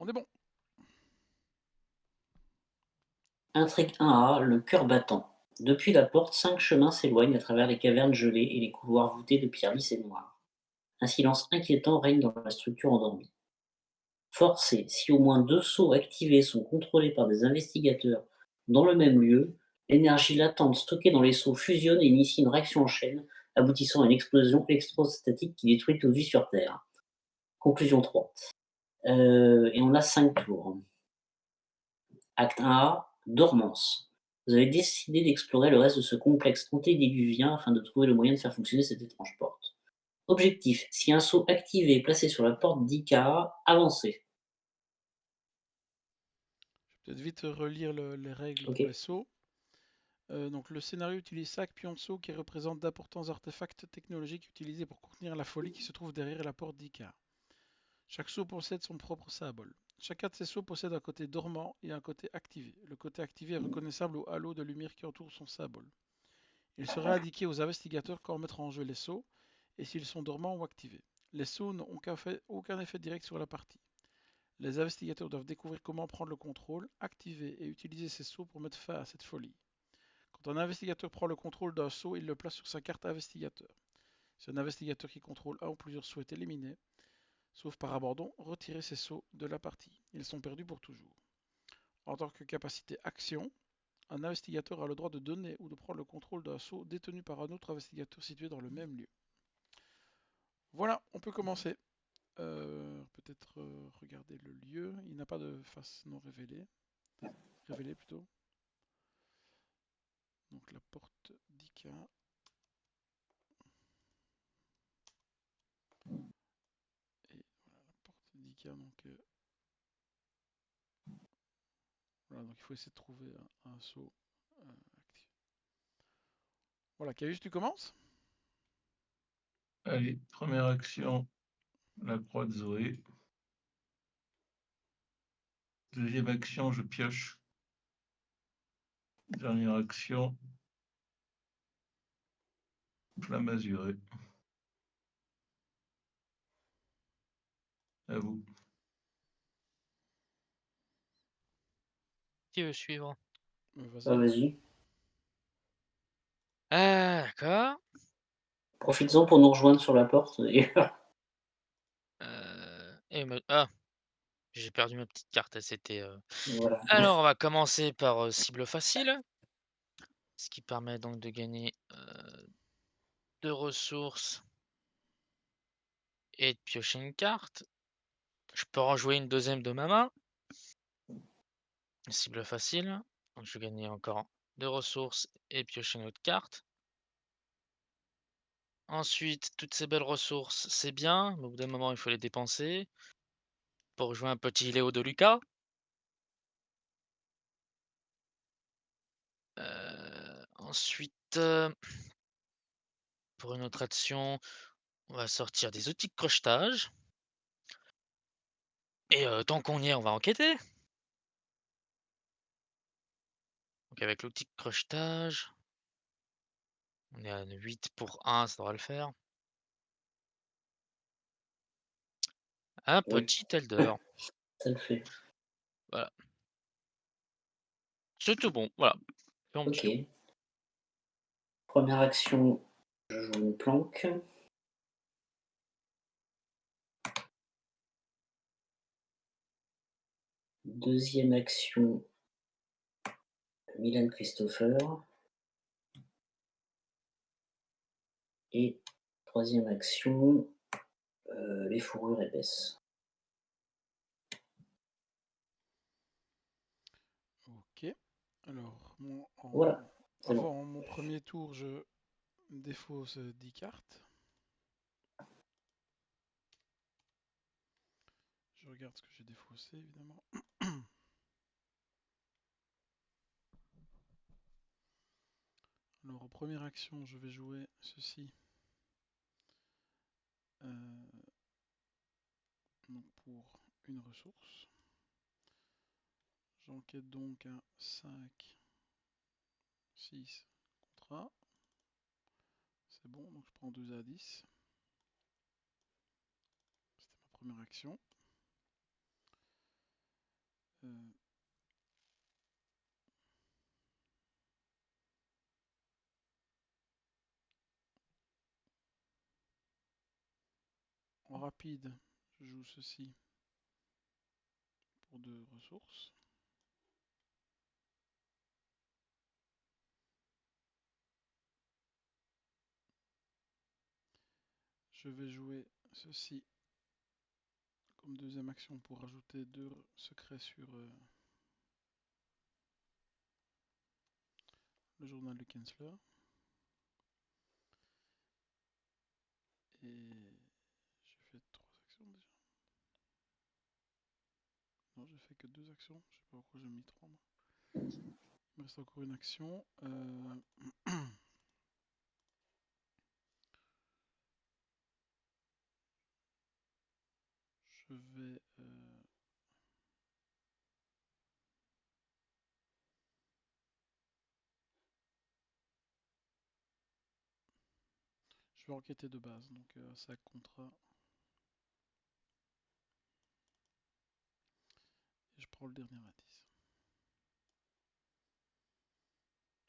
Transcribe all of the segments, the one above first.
On est bon. Intrigue 1A, le cœur battant. Depuis la porte, 5 chemins s'éloignent à travers les cavernes gelées et les couloirs voûtés de pierres lisses et noires. Un silence inquiétant règne dans la structure endormie. Forcé, si au moins 2 sauts activés sont contrôlés par des investigateurs dans le même lieu, l'énergie latente stockée dans les sauts fusionne et initie une réaction en chaîne, aboutissant à une explosion électrostatique qui détruit toute vie sur Terre. Conclusion 3. Et on a 5 tours. Acte 1A, dormance. Vous avez décidé d'explorer le reste de ce complexe antédiluvien afin de trouver le moyen de faire fonctionner cette étrange porte. Objectif, si un saut activé est placé sur la porte d'Ika, avancez. Je vais peut-être vite relire les règles Ok. pour les sauts. Donc le scénario utilise 5 pions de saut qui représentent d'importants artefacts technologiques utilisés pour contenir la folie qui se trouve derrière la porte d'Icar. Chaque saut possède son propre symbole. Chacun de ces sauts possède un côté dormant et un côté activé. Le côté activé est reconnaissable au halo de lumière qui entoure son symbole. Il sera indiqué aux investigateurs quand mettre en jeu les sauts et s'ils sont dormants ou activés. Les sauts n'ont aucun effet direct sur la partie. Les investigateurs doivent découvrir comment prendre le contrôle, activer et utiliser ces sauts pour mettre fin à cette folie. Quand un investigateur prend le contrôle d'un saut, il le place sur sa carte investigateur. Si un investigateur qui contrôle un ou plusieurs sauts est éliminé, sauf par abandon, retirez ces sauts de la partie. Ils sont perdus pour toujours. En tant que capacité action, un investigateur a le droit de donner ou de prendre le contrôle d'un saut détenu par un autre investigateur situé dans le même lieu. Voilà, on peut commencer. Peut-être regarder le lieu. Il n'a pas de face non révélée. Révélée plutôt. Donc la porte d'Ika. Et voilà la porte d'Ika. Voilà, donc il faut essayer de trouver un saut actif. Voilà, Cavus, tu commences. Allez, première action, la croix de Zoé. Deuxième action, je pioche. Dernière action, flamme azurée. À vous. Qui veut suivre? Ah, Vas-y. vas-y. Ah, d'accord. Profites-en pour nous rejoindre sur la porte. Et... Ah, j'ai perdu ma petite carte, elle s'était. voilà. Alors, on va commencer par cible facile, ce qui permet donc de gagner 2 ressources et de piocher une carte. Je peux en jouer une deuxième de ma main. Cible facile. Donc, je vais gagner encore 2 ressources et piocher une autre carte. Ensuite, toutes ces belles ressources, c'est bien, mais au bout d'un moment, il faut les dépenser pour jouer un petit Léo de Lucas. Ensuite, pour une autre action, on va sortir des outils de crochetage. Et tant qu'on y est, on va enquêter. Donc avec l'outil de crochetage, on est à 8 pour 1, ça devrait le faire. Un Oui, petit elder, ça le fait. voilà. C'est tout bon, voilà. Plan de Ok. jeu. Première action, je joue une planque. Deuxième action, Milan Christopher. Et troisième action, les fourrures épaisses. Ok. Alors, Voilà, c'est bon. avant mon premier tour, je défausse 10 cartes. Je regarde ce que j'ai défaussé, évidemment. Alors, en première action, je vais jouer ceci. Donc pour une ressource. J'enquête donc un 5, 6 contre 1. C'est bon, donc je prends 2 à 10. C'était ma première action. Euh, En rapide, je joue ceci pour 2 ressources. Je vais jouer ceci comme deuxième action pour rajouter 2 secrets sur le journal de Kensler. Et j'ai fait 3 actions déjà. Non, j'ai fait que 2 actions. Je sais pas pourquoi j'ai mis 3 moi. Il me reste encore une action. Je vais je vais enquêter de base, donc ça comptera. Et je prends le dernier indice.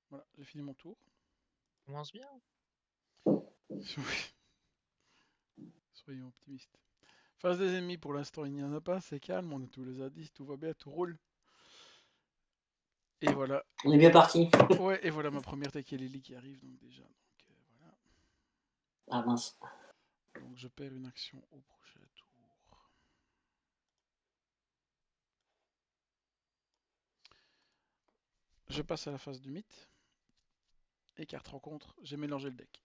Voilà, j'ai fini mon tour. Commence bien. Oui. Soyons optimistes. Face des ennemis, pour l'instant, il n'y en a pas, c'est calme, on a tous les indices, tout va bien, tout roule. Et voilà. On est bien parti. Ouais, et voilà ma première Lily qui arrive, donc déjà. Donc voilà. Ah mince. Donc je perds une action au prochain tour. Je passe à la phase du mythe. Et carte rencontre, j'ai mélangé le deck.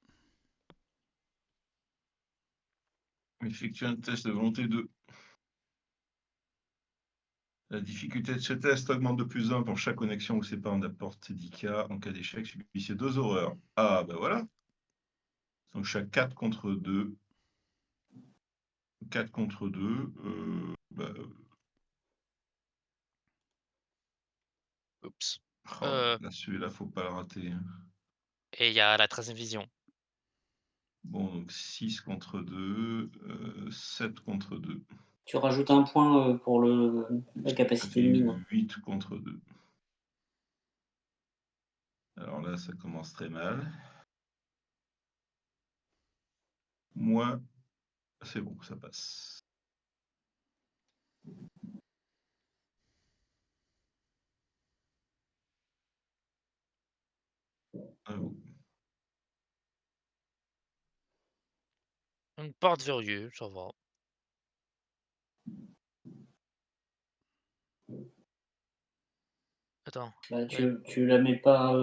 Effectue un test de volonté 2. La difficulté de ce test augmente de plus 1 pour chaque connexion ou séparant apporte 10 cas. En cas d'échec, subissez 2 horreurs. Ah, ben voilà. Donc chaque 4 contre 2. 4 contre 2. Oups. Oh, là, celui-là, faut pas le rater. Et il y a la 13e vision. Bon, donc 6 contre 2. 7 contre 2. Tu rajoutes un point pour la Ça capacité fait de mine. 8 contre 2. Alors là, ça commence très mal. Moi, c'est bon, ça passe. À vous. Une porte verrouillée, ça va. Attends. Bah, tu la mets pas.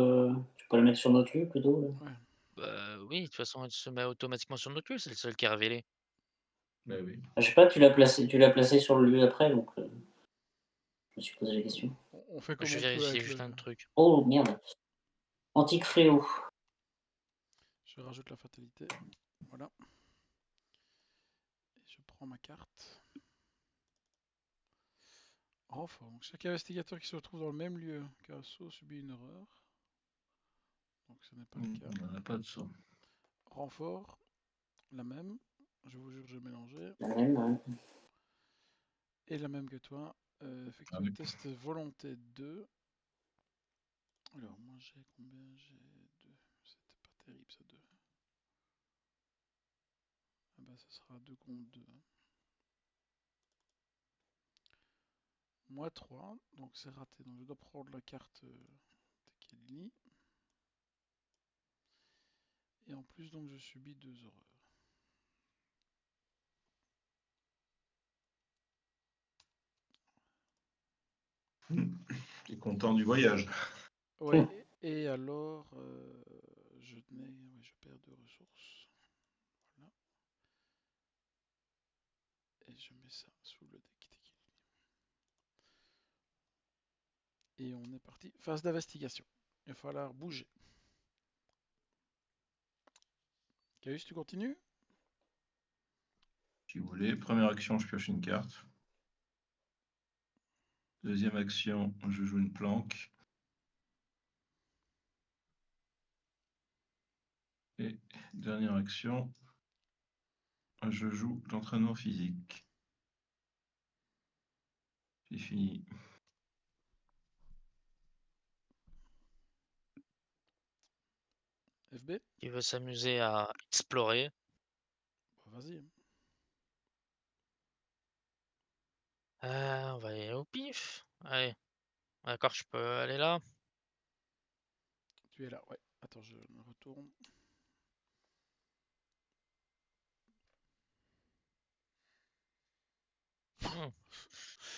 Tu peux la mettre sur notre vue plutôt là. Ouais. Bah oui, de toute façon, elle se met automatiquement sur notre lieu, c'est le seul qui est révélé. Bah oui. Ah, je sais pas, tu l'as placé sur le lieu après, donc je me suis posé la question. On fait comme Je on peut vérifiais avec juste le. un truc. Oh merde. Antique fléau. Je rajoute la fatalité. Voilà. Et je prends ma carte. Renfort. Donc chaque investigateur qui se retrouve dans le même lieu qu'un saut subit une erreur. Donc ce n'est pas le cas. On n'a pas de son. Renfort. La même. Je vous jure, j'ai mélangé. La même, hein. Et la même que toi. Effectue Ah oui. test volonté 2. Alors moi j'ai combien? J'ai 2. C'était pas terrible ça 2. Ah bah ce sera 2 contre 2. Moi 3, donc c'est raté. Donc je dois prendre la carte Tekeli. Et en plus donc je subis 2 horreurs. T'es content du voyage. Ouais, et alors je perds 2 ressources. Voilà. Et je mets ça sous le deck Tekeli. Et on est parti. Phase d'investigation. Il va falloir bouger. Caius, tu continues? Si vous voulez. Première action, je pioche une carte. Deuxième action, je joue une planque. Et dernière action, je joue l'entraînement physique. J'ai fini. FB? qui veut s'amuser à explorer. Bah, vas-y. On va y aller au pif. Allez, d'accord, je peux aller là. Tu es là, ouais. Attends, je me retourne.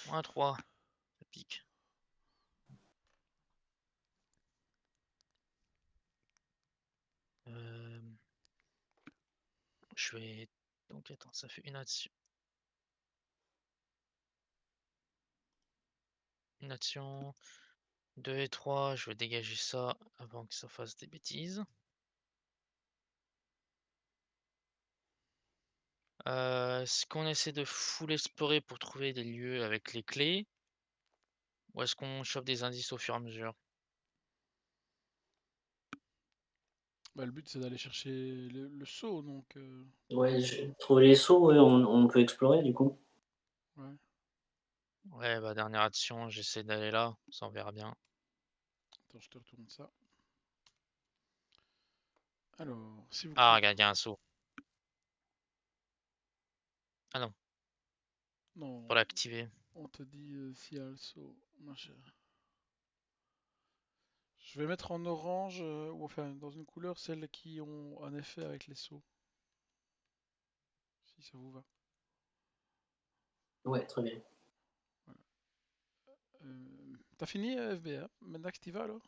Moins 3, ça pique. Je vais... Donc attends, ça fait une action. Une action. 2 et 3, je vais dégager ça avant que ça fasse des bêtises. Est-ce qu'on essaie de full explorer pour trouver des lieux avec les clés? Ou est-ce qu'on chope des indices au fur et à mesure? Bah, le but c'est d'aller chercher le seau, donc. Ouais, trouver les sauts, ouais, on peut explorer du coup. Ouais. Ouais, bah dernière action, j'essaie d'aller là, ça on verra bien. Attends, je te retourne ça. Alors, s'il vous Ah, plaît. regarde, il y a un saut. Ah non, Non, pour l'activer. on te dit s'il y a le seau, ma chère. Je vais mettre en orange, ou enfin dans une couleur, celles qui ont un effet avec les seaux. Si ça vous va. Ouais, très bien. Voilà. T'as fini FBA? Maintenant que t'y vas alors?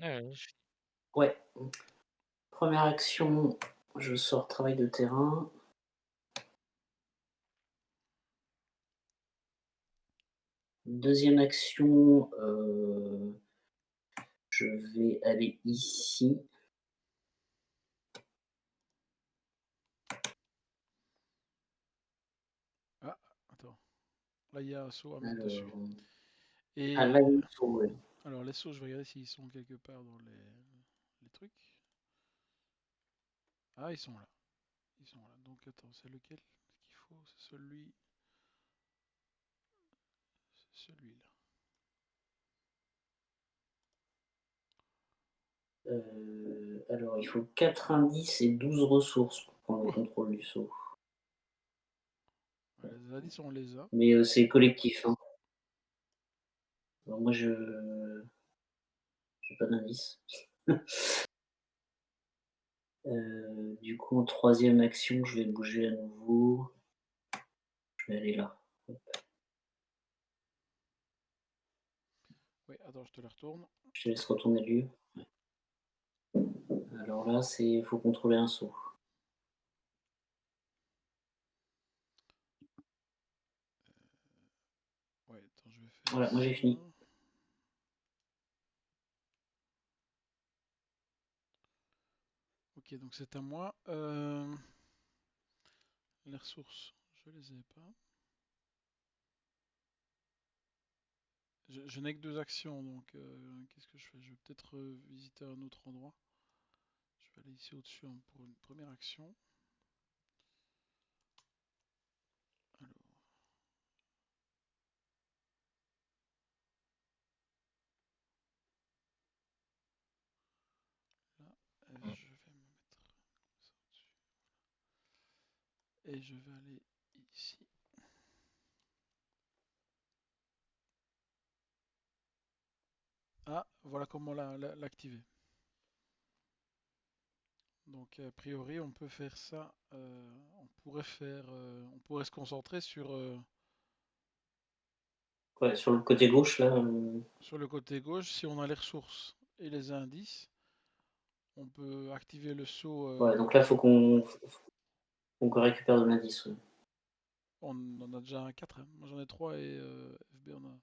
Ouais, Ouais. Première action, je sors travail de terrain. Deuxième action, je vais aller ici. Ah, attends. Là, il y a un seau à mettre dessus. Alors, Et ah là, il faut, ouais. alors, les seaux, je vais regarder s'ils sont quelque part dans les trucs. Ah, ils sont là. Ils sont là. Donc, attends, c'est lequel qu'il faut? C'est celui. C'est celui-là. Alors, il faut 4 indices et 12 ressources pour prendre le Ouah. contrôle du saut. Ouais, les indices, on les a. Mais c'est collectif, hein. Alors moi, je j'ai pas d'indice. Du coup, en troisième action, je vais bouger à nouveau. Je vais aller là. Oui, attends, je te la retourne. Je te laisse retourner le lieu. Alors là, c'est faut contrôler un saut. Ouais, attends, je vais faire Voilà, moi j'ai ça. fini. Ok, donc c'est à moi. Les ressources, je les ai pas. Je n'ai que 2 actions, donc qu'est-ce que je fais? Je vais peut-être visiter un autre endroit. Je vais aller ici au-dessus pour une première action. Alors, là, je vais me mettre comme ça au-dessus. Et je vais aller ici. Ah, voilà comment l'activer. Donc a priori, on peut faire ça. On pourrait se concentrer Ouais, sur le côté gauche, là, sur le côté gauche. Si on a les ressources et les indices, on peut activer le saut. ouais, donc là, faut qu'on récupère de l'indice. Ouais. On en a déjà un 4. Moi j'en ai 3 et FB en a.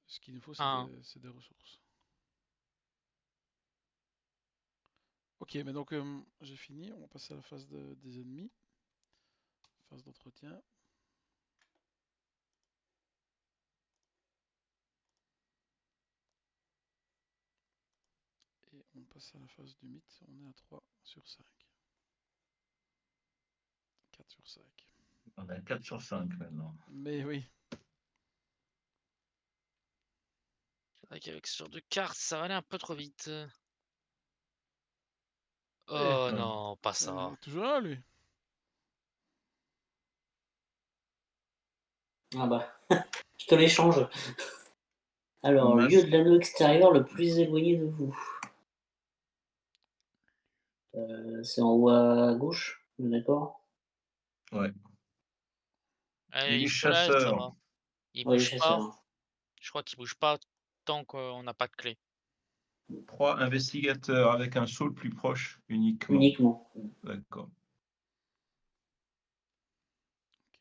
Ce qu'il nous faut, un. c'est des ressources. Ok, mais donc j'ai fini. On va passer à la phase des ennemis. Phase d'entretien. Et on passe à la phase du mythe. On est à 3 sur 5. 4 sur 5. On a 4 sur 5 maintenant. Mais oui. vrai qu'avec ce genre de carte, ça va aller un peu trop vite. Eh, Oh Ouais. non, pas ça. il est toujours là, lui. Ah bah, je te l'échange. Alors, Masse. lieu de l'anneau extérieur le plus éloigné de vous. C'est en haut à gauche, on est d'accord? Ouais. Allez, Il est il se lâche, ça chasseur. va. Il Oui, bouge pas. chasseur. Je crois qu'il bouge pas tant qu'on n'a pas de clé. Proie investigateur avec un saut le plus proche uniquement. Uniquement. D'accord.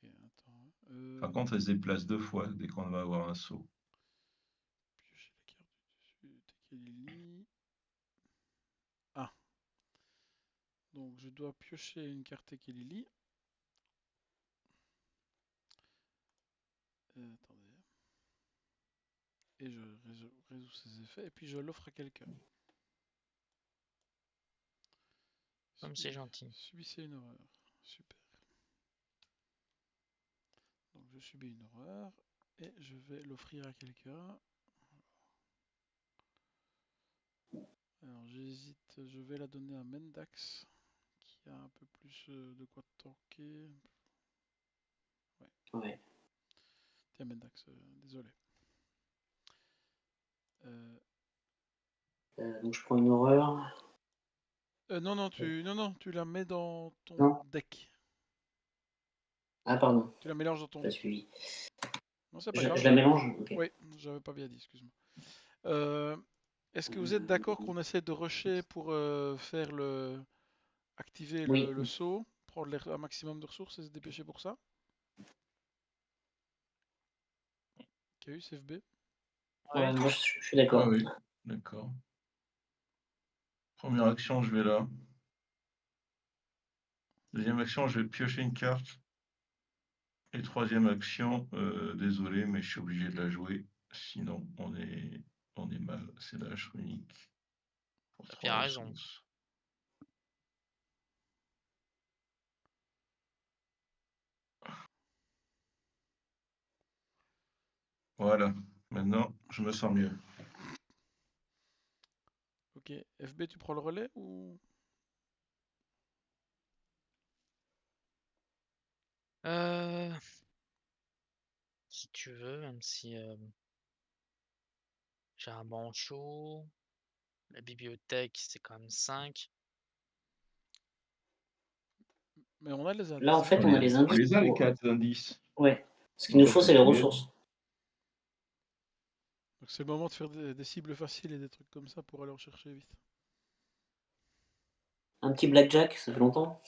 Ok, attends. Par contre, elle se déplace 2 fois dès qu'on va avoir un saut. Piocher la carte du dessus. Tekeli. Ah. Donc, je dois piocher une carte Tekeli. Attendez. Et je résous ses effets. Et puis, je l'offre à quelqu'un. Comme c'est gentil. Subissez une horreur. Super. Donc, je subis une horreur. Et je vais l'offrir à quelqu'un. Alors, j'hésite. Je vais la donner à Mendax. Qui a un peu plus de quoi tanker. Ouais. Tiens, Mendax, désolé. Donc je prends une horreur. Non, tu la mets dans ton Non? deck. Ah, pardon, Tu la mélanges dans ton pas deck. suivi. Non, c'est pas Je grave. la mélange? Ok. Oui, j'avais pas bien dit, excuse-moi. Est-ce que vous êtes d'accord qu'on essaie de rusher pour faire activer Oui. le saut, prendre un maximum de ressources et se dépêcher pour ça? KU, CFB? Ouais, Ouais. moi je suis Ah d'accord. oui, d'accord. Première action, je vais là. Deuxième action, je vais piocher une carte. Et troisième action, désolé, mais je suis obligé de la jouer. Sinon, on est mal. C'est lâche unique. Pour T'as 3 bien raison. ressources. Voilà. Maintenant, je me sens mieux. Ok, FB, tu prends le relais ou... Si tu veux, même si j'ai un banc chaud. La bibliothèque, c'est quand même 5. Mais on a les Là, en indices, hein. fait, on a les On indices les a, les pour. 4 indices. Ouais. Ce qu'il En nous fait, faut, faut c'est les que tu les- ressources. Donc c'est le moment de faire des cibles faciles et des trucs comme ça pour aller en chercher vite. Un petit blackjack, ça fait longtemps.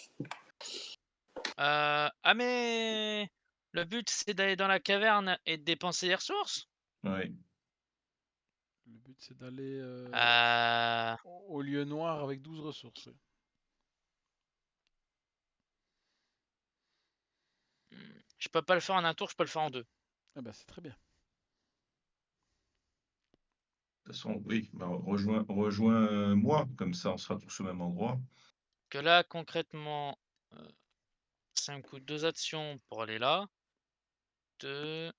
Ah mais le but c'est d'aller dans la caverne et de dépenser les ressources? Ouais. Le but c'est d'aller Euh... au lieu noir avec 12 ressources. Ouais. Je peux pas le faire en un tour, je peux le faire en 2. Ah bah c'est très bien. De toute façon, oui, bah, rejoins-moi, comme ça on sera tous au même endroit. Que là, concrètement, ça me coûte 2 actions pour aller là. 2,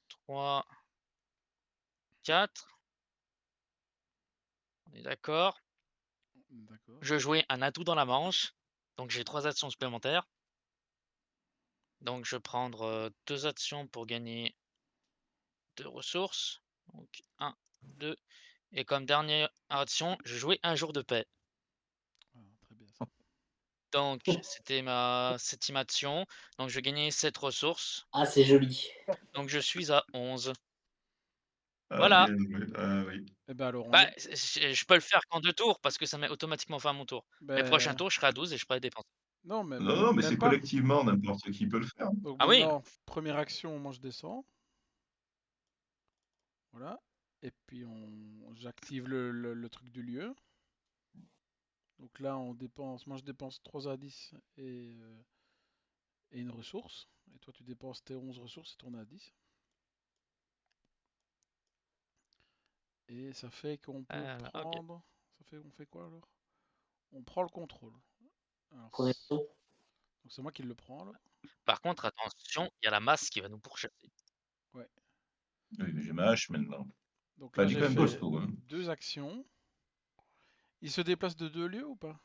3, 4. On est d'accord. D'accord. Je jouais un atout dans la manche, donc j'ai 3 actions supplémentaires. Donc je vais prendre 2 actions pour gagner 2 ressources. Donc 1, 2. Et comme dernière action, je jouais un jour de paix. Ah, très bien ça. Donc c'était ma 7e action. Donc je gagnais 7 ressources. Ah, c'est joli. Donc je suis à 11. Ah, Voilà. bien joué. Ah oui. Et bah alors on Bah, est... je peux le faire qu'en 2 tours parce que ça met automatiquement fin à mon tour. Mais prochain Ben... tour, je serai à 12 et je pourrai dépenser. Non, mais Non, non, mais même c'est pas. collectivement, n'importe qui peut le faire. Donc Ah oui, maintenant, première action, moi je descends. Voilà. Et puis j'active le truc du lieu. Donc là on dépense, moi je dépense 3 indices et une ressource. Et toi tu dépenses tes 11 ressources et ton indice. Et ça fait qu'on peut ok. prendre... Ça fait on fait quoi alors? On prend le contrôle. Alors, Prenez le saut. donc c'est moi qui le prends là. Par contre, attention, il y a la masse qui va nous pourchasser. Ouais. Oui, mais j'ai ma hache maintenant. Donc Bah, là, il est j'ai quand même fait costaud, hein. 2 actions. Il se déplace de 2 lieux ou pas?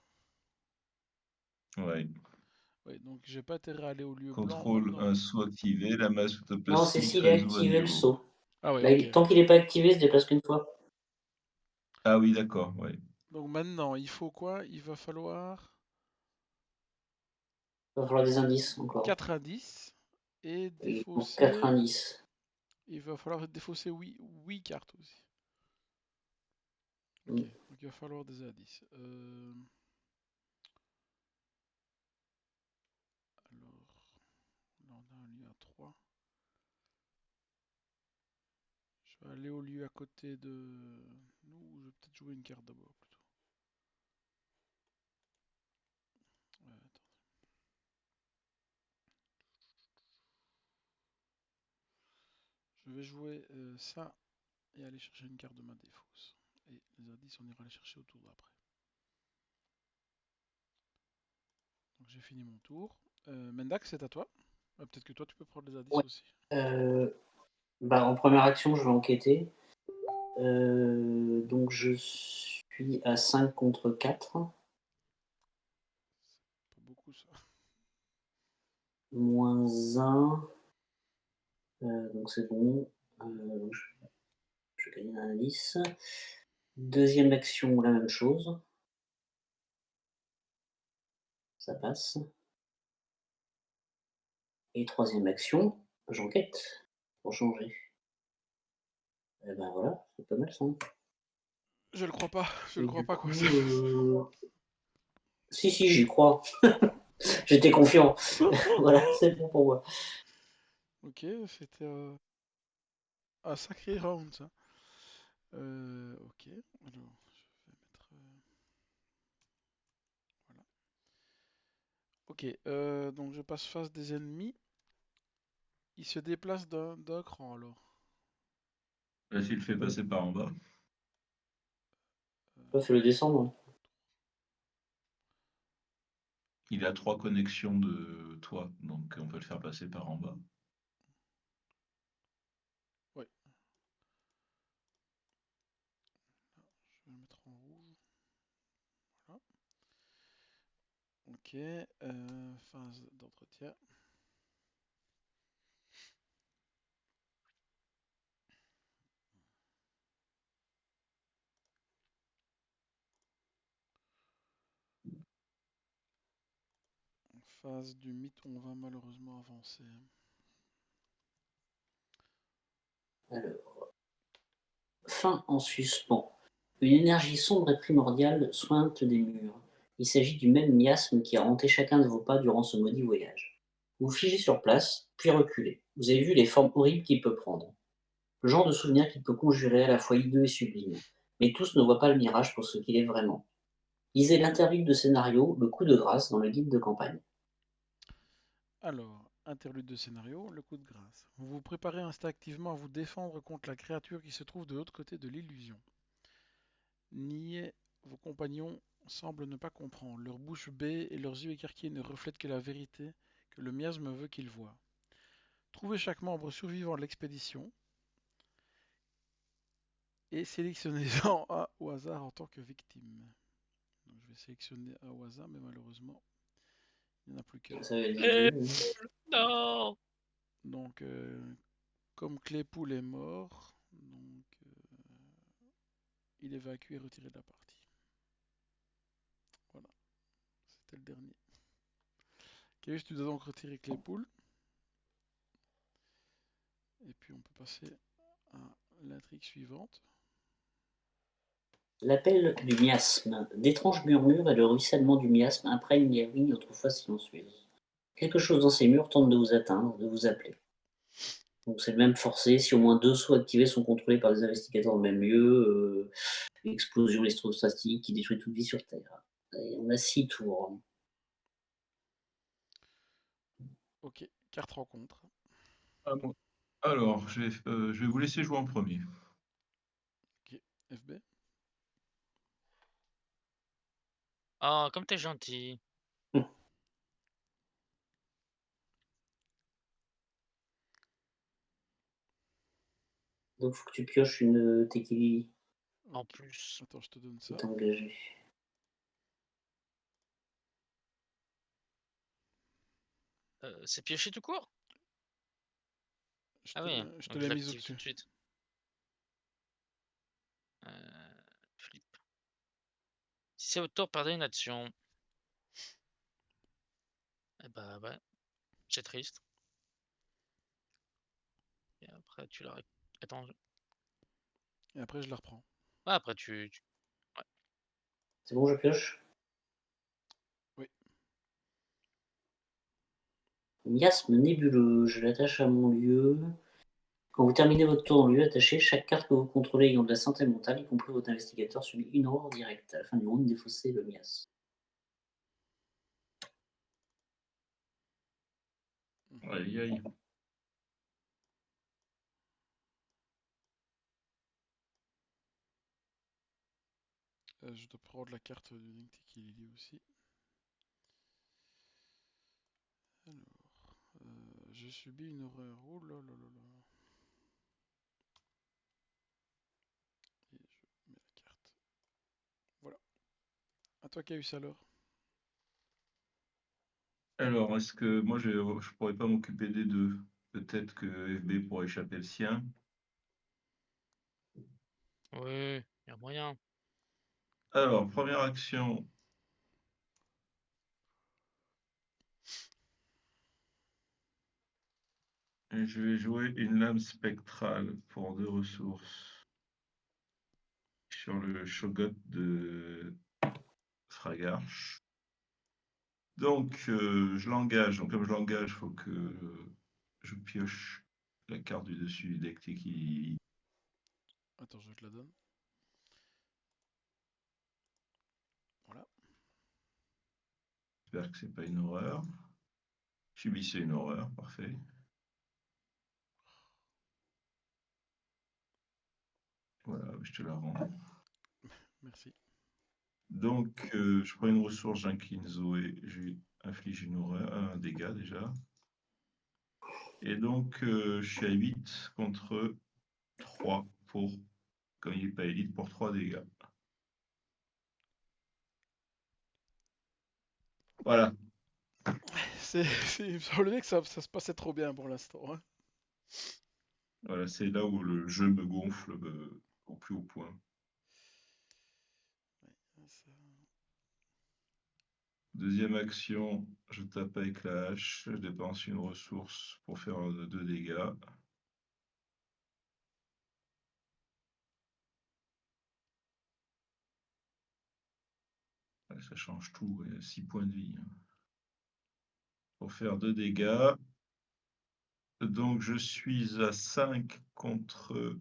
Ouais. Oui, donc j'ai pas intérêt à aller au lieu blanc Contrôle maintenant. un saut activé, la masse Non, c'est plastique s'il a résout un activé le niveau. saut. Ah ouais, Là, ok. tant qu'il n'est pas activé, il se déplace qu'une fois. Ah oui, d'accord, ouais. Donc maintenant, il faut quoi? Il va falloir Il va falloir des indices encore. 4 indices et Et pour défausser. 4 indices. Il va falloir défausser 8 cartes aussi. Ok, Mm. donc il va falloir des indices. Alors, là on a un lieu à 3. Je vais aller au lieu à côté de nous, ou je vais peut-être jouer une carte d'abord plutôt. Attends. Je vais jouer ça et aller chercher une carte de ma défausse. Et les indices, on ira les chercher au tour d'après. Donc j'ai fini mon tour. Mendax, c'est à toi. Peut-être que toi, tu peux prendre les indices Ouais. aussi. En première action, je vais enquêter. Donc je suis à 5 contre 4. Pas beaucoup ça. Moins 1. Donc c'est bon. Donc je gagne un indice. Deuxième action, la même chose. Ça passe. Et troisième action, j'enquête. Pour changer. Et ben voilà, c'est pas mal ça. Je le crois pas. Je Et le crois du pas coup, quoi ça. si, j'y crois. J'étais confiant. Voilà, c'est bon pour moi. Ok, c'était un sacré round ça. Ok, alors je vais mettre. Voilà. Ok, donc je passe face des ennemis. Il se déplace d'un cran alors. Là, s'il le fait passer par en bas. Toi, fais le descendre. Il a 3 connexions de toi, donc on peut le faire passer par en bas. Ouais. Je vais le mettre en rouge. Voilà. Ok, phase d'entretien. En phase du mythe, on va malheureusement avancer. Alors, fin en suspens. Une énergie sombre et primordiale sointe des murs. Il s'agit du même miasme qui a hanté chacun de vos pas durant ce maudit voyage. Vous figez sur place, puis reculez. Vous avez vu les formes horribles qu'il peut prendre. Le genre de souvenir qu'il peut conjurer à la fois hideux et sublime. Mais tous ne voient pas le mirage pour ce qu'il est vraiment. Lisez l'interlude de scénario Le coup de grâce dans le guide de campagne. Alors, interlude de scénario, le coup de grâce. Vous vous préparez instinctivement à vous défendre contre la créature qui se trouve de l'autre côté de l'illusion. Niais, vos compagnons semblent ne pas comprendre. Leur bouche bée et leurs yeux écarquillés ne reflètent que la vérité que le miasme veut qu'ils voient. Trouvez chaque membre survivant de l'expédition et sélectionnez-en un au hasard en tant que victime. Donc, je vais sélectionner un au hasard, mais malheureusement, il n'y en a plus qu'un. Ça va être Et vite. non! Donc, comme Claypool est mort, donc, il est vaincu et retiré de la partie. Voilà, c'était le dernier. Kaius, tu dois donc retirer Claypool. Et puis on peut passer à l'intrigue suivante. L'appel du miasme. D'étranges murmures et le ruissellement du miasme imprègnent les ruines autrefois silencieuses. Quelque chose dans ces murs tente de vous atteindre, de vous appeler. Donc c'est le même forcé. Si au moins 2 sauts activés sont contrôlés par des investigateurs dans le même lieu, explosion électrostatique qui détruit toute vie sur Terre. Et on a 6 tours. Ok, carte rencontre. Ah, bon. Alors, je vais vous laisser jouer en premier. Ok, FB. Oh, comme t'es gentil. Donc faut que tu pioches une Tekili En Ok. plus. Attends, je te donne qui ça. est engagée. C'est pioché tout court? Ah oui, Je te donc je l'ai mise l'active tout au-dessus. de suite. Flip. Si c'est au tour, perdez une action. Eh bah ouais, c'est triste. Et après, tu la Attends. Et après, je la reprends. Ah, après, ouais. C'est bon, je pioche? Oui. Miasme nébuleux, je l'attache à mon lieu. Quand vous terminez votre tour dans le lieu attaché, chaque carte que vous contrôlez ayant de la santé mentale, y compris votre investigateur, subit une horreur directe. À la fin du round, défaussez le miasme. Aïe, aïe. Je dois prendre la carte du Link Tekili aussi. Alors, je subis une horreur. Oh là là là là. Et je mets la carte. Voilà. À toi qui as eu ça alors. Alors, est-ce que moi, je pourrais pas m'occuper des deux? Peut-être que FB pourrait échapper le sien. Oui, y a moyen. Alors, première action. Et je vais jouer une lame spectrale pour 2 ressources sur le Shogot de Fragarche. Donc, je l'engage. Donc, comme je l'engage, il faut que je pioche la carte du dessus du deck qui. Attends, je te la donne. Voilà. J'espère que c'est pas une horreur. Subissez une horreur, parfait. Voilà, je te la rends. Merci. Donc, je prends une ressource, j'incline Zoé, je lui inflige une horreur, un dégât déjà. Et donc, je suis à 8 contre 3 pour, comme il n'est pas élite, pour 3 dégâts. Voilà. Il me semblait que ça se passait trop bien pour l'instant. Hein. Voilà, c'est là où le jeu me gonfle au plus haut point. Ouais, ça- Deuxième action, je tape avec la hache, je dépense une ressource pour faire 2 dégâts. Ça change tout, 6 points de vie. Hein. Pour faire 2 dégâts. Donc je suis à 5 contre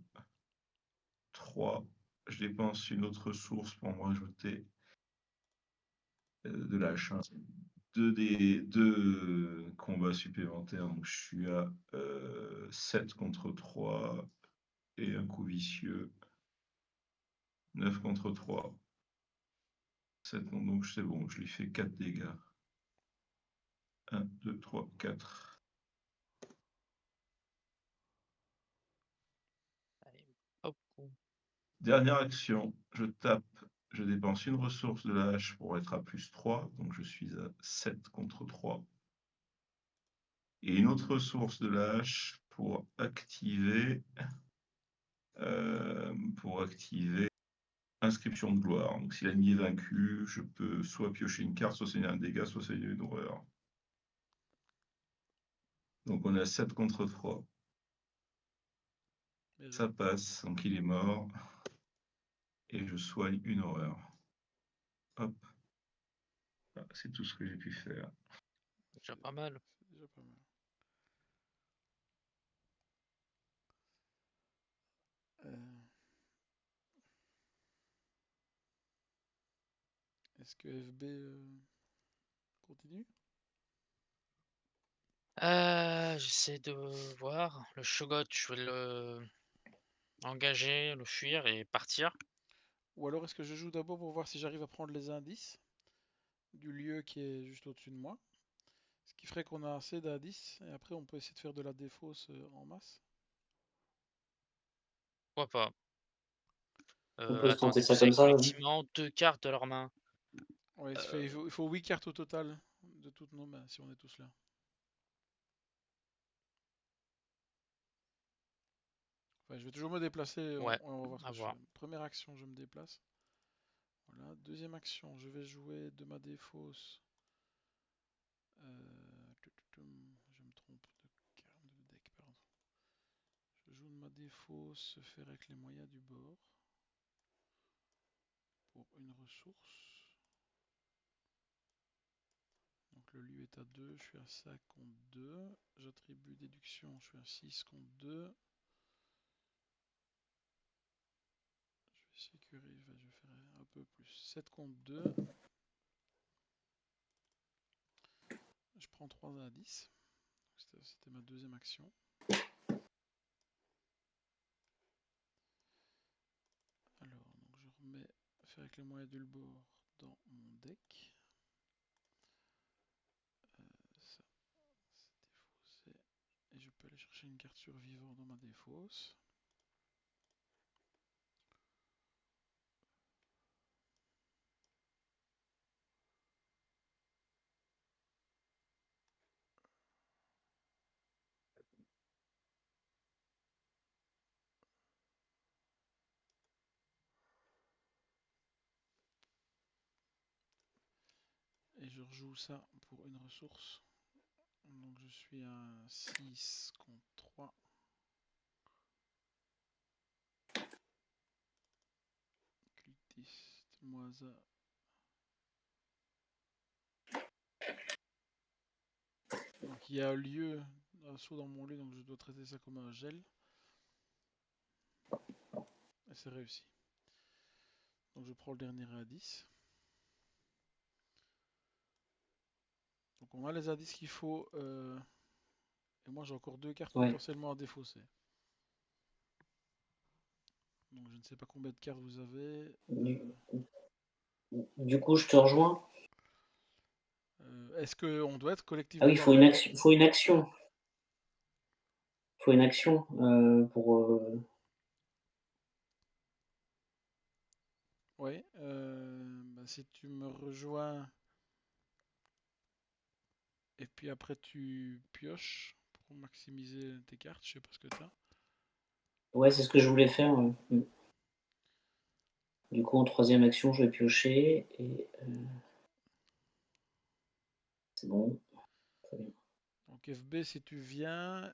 3. Je dépense une autre ressource pour me rajouter de la chance. 2 combats supplémentaires. Donc je suis à 7 contre 3 et un coup vicieux. 9 contre 3. 7, donc c'est bon, je lui fais 4 dégâts. 1, 2, 3, 4. Allez, hop. Dernière action, je tape, je dépense une ressource de la hache pour être à plus 3, donc je suis à 7 contre 3. Et une autre ressource de la hache pour activer inscription de gloire. Donc si l'ennemi est vaincu, je peux soit piocher une carte, soit saigner un dégât, soit saigner une horreur. Donc on est à 7 contre 3. Bien joué. Ça passe, donc il est mort. Et je soigne une horreur. Hop. Ah, c'est tout ce que j'ai pu faire. Déjà pas mal. C'est déjà pas mal. Euh, Est-ce que FB continue? J'essaie de voir. Le Shogot, je vais le engager, le fuir et partir. Ou alors est-ce que je joue d'abord pour voir si j'arrive à prendre les indices du lieu qui est juste au-dessus de moi? Ce qui ferait qu'on a assez d'indices et après on peut essayer de faire de la défausse en masse. Pourquoi pas? On peut se Attends, tenter vous ça avez comme ça. collectivement 2 cartes de leur main. Ouais, il faut 8 cartes au total de toutes nos mains si on est tous là. Enfin, je vais toujours me déplacer, Ouais, on va voir ce à que je voir. fais. Première action, je me déplace. Voilà. Deuxième action, je vais jouer de ma défausse. Je me trompe de deck, pardon. Je joue de ma défausse, se faire avec les moyens du bord. Pour une ressource. Donc le lieu est à 2, je suis à 5 contre 2. J'attribue déduction, je suis à 6 contre 2. Je vais sécuriser, je vais faire un peu plus. 7 contre 2. Je prends 3 indices. C'était ma deuxième action. Alors, donc je remets faire avec les moyens du bord dans mon deck. Ça, c'est défaussé. Et je peux aller chercher une carte survivant dans ma défausse. Et je rejoue ça pour une ressource. Donc je suis à 6 contre 3. Cultiste, Moisa. Donc il y a un lieu, un saut dans mon lieu, donc je dois traiter ça comme un gel. Et c'est réussi. Donc je prends le dernier indice. Donc on a les indices qu'il faut. Et moi j'ai encore 2 cartes Ouais. potentiellement à défausser. Donc je ne sais pas combien de cartes vous avez. Du coup, je te rejoins. Est-ce qu'on doit être Ah collectivement oui, il dans faut le une même action. deck? Faut une action. Faut une action pour. Oui. Bah, si tu me rejoins et puis après tu pioches pour maximiser tes cartes, je sais pas ce que t'as. Ouais, c'est ce que je voulais faire. Du coup, en troisième action, je vais piocher et c'est bon. Très bien. Donc FB, si tu viens,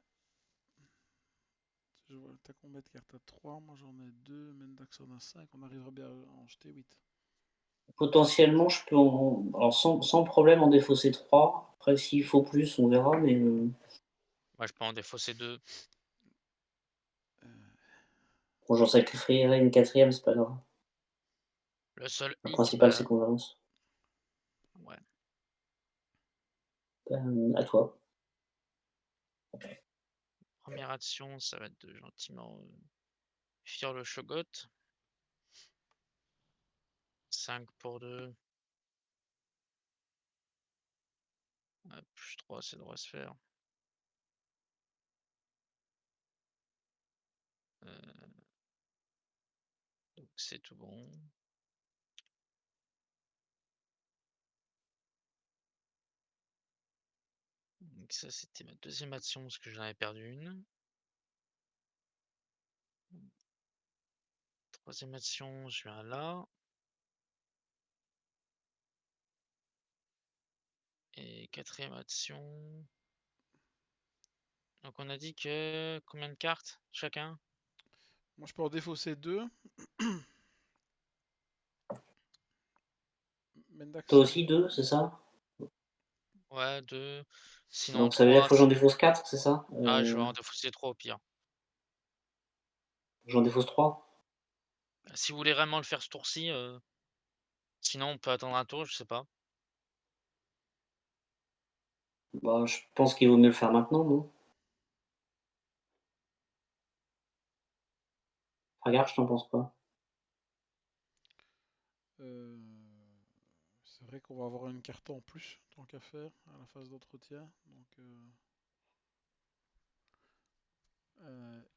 je vois, t'as combien de cartes? T'as 3, moi j'en ai 2, Mendax en a 5, on arrivera bien à en jeter 8. Potentiellement, je peux alors sans problème en défausser 3. Après, s'il faut plus, on verra, mais Moi, je peux en défausser 2. bon, j'en sacrifierai une quatrième, c'est pas grave. Le seul Le hic, principal, c'est qu'on avance. ouais. À toi. Première action, ça va être de gentiment fuir le Shogot. 5 pour 2. Plus 3, c'est droit à se faire. Donc c'est tout bon. Donc ça, c'était ma deuxième action parce que j'en avais perdu une. Troisième action, je viens là. Et quatrième action. Donc on a dit que combien de cartes chacun? Moi je peux en défausser 2. Mendax. Toi aussi, 2, c'est ça? Ouais, 2. Sinon Donc ça veut dire qu'il 3. faut que j'en défausse 4, c'est ça? Ah, je vais en défausser 3 au pire. J'en défausse 3? Si vous voulez vraiment le faire ce tour-ci, sinon on peut attendre un tour, je sais pas. Bah, je pense qu'il vaut mieux le faire maintenant, non? Regarde, je t'en pense pas. C'est vrai qu'on va avoir une carte en plus, tant qu'à faire, à la phase d'entretien. Donc,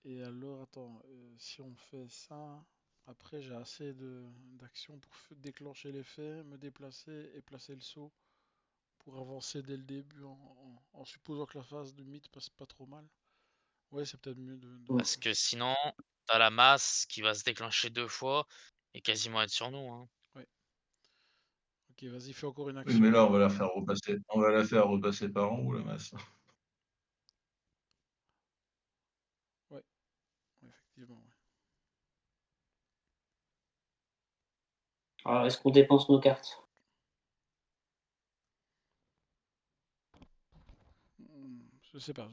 Et alors, attends, si on fait ça, après j'ai assez d'actions pour déclencher l'effet, me déplacer et placer le saut pour avancer dès le début en supposant que la phase de mythe passe pas trop mal. Ouais, c'est peut-être mieux Parce que sinon, t'as la masse qui va se déclencher 2 fois et quasiment être sur nous, hein. Ouais. Ok, vas-y, fais encore une Oui, action. mais là, on va la faire repasser par en haut, la masse. Ouais, effectivement, ouais. Alors, est-ce qu'on dépense nos cartes? Je sais pas.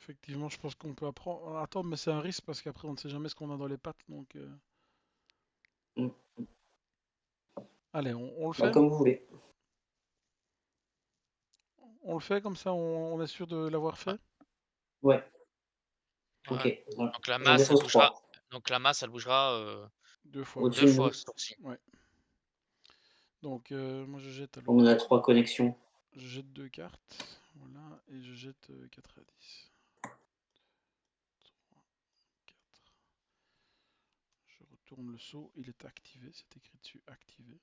Effectivement, je pense qu'on peut apprendre. Attends, mais c'est un risque parce qu'après, on ne sait jamais ce qu'on a dans les pattes. Donc, Mm. allez, on le Bah, fait. comme vous voulez. On le fait comme ça, on est sûr de l'avoir Ouais. fait. Ouais, Ouais. ok. Voilà. Donc la J'en masse, elle dépose bougera. 3. Donc la masse, elle bougera Deux fois, ouais. 2 Au-dessus de fois nous. ce tour-ci. Ouais. Donc, moi, je jette alors. On a 3 connexions. Je jette 2 cartes. Voilà. Et je jette 4 à 10. 3, 4. Je retourne le saut. Il est activé. C'est écrit dessus activé.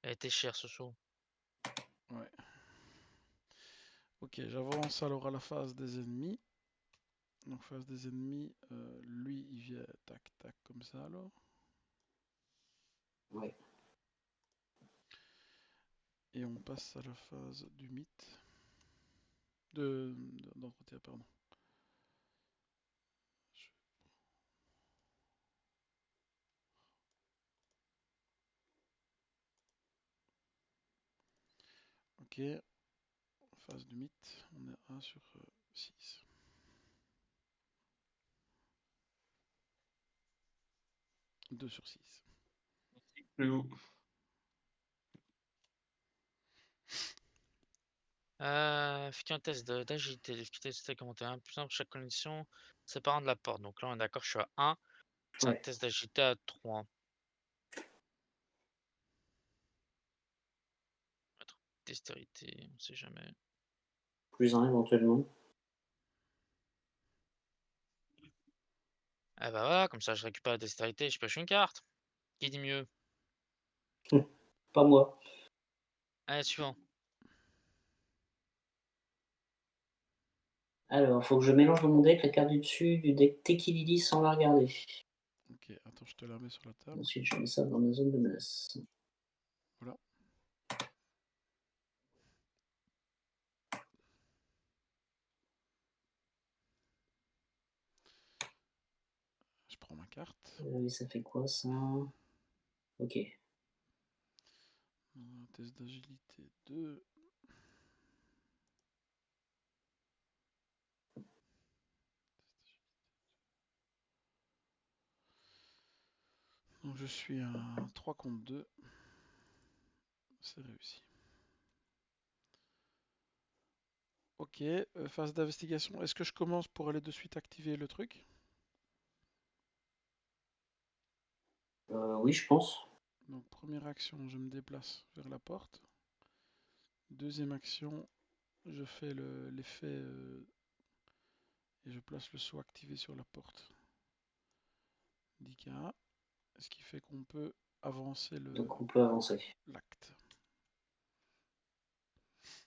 Elle était chère ce saut. Ouais. Ok, j'avance alors à la phase des ennemis. Donc phase des ennemis, lui il vient tac tac comme ça alors. Ouais. Et on passe à la phase du mythe. D'entretien, pardon. Ok, phase du mythe, on est 1 sur 6. Deux sur 6. Plus haut. Effectuer un test d'agilité. La difficulté c'était commenté 1 plus 1 pour chaque connexion séparant de la porte. Donc là, on est d'accord, je suis à 1. C'est un Ouais. test d'agilité à 3. Dextérité, on sait jamais. Plus 1 éventuellement. Ah bah voilà, comme ça je récupère la dextérité, je pioche une carte. Qui dit mieux? Pas moi. Allez, suivant. Alors, faut que je mélange dans mon deck la carte du dessus du deck Tekilili sans la regarder. Ok, attends, je te la mets sur la table. Ensuite, je mets ça dans ma zone de menace. Voilà. Je prends ma carte. Et ça fait quoi ça? Ok. Test d'agilité 2. Donc je suis à 3 contre 2. C'est réussi. Ok, phase d'investigation. Est-ce que je commence pour aller de suite activer le truc? Oui, je pense. Donc première action, je me déplace vers la porte. Deuxième action, je fais l'effet et je place le saut activé sur la porte d'IKA. Ce qui fait qu'on peut avancer Donc on peut avancer. l'acte.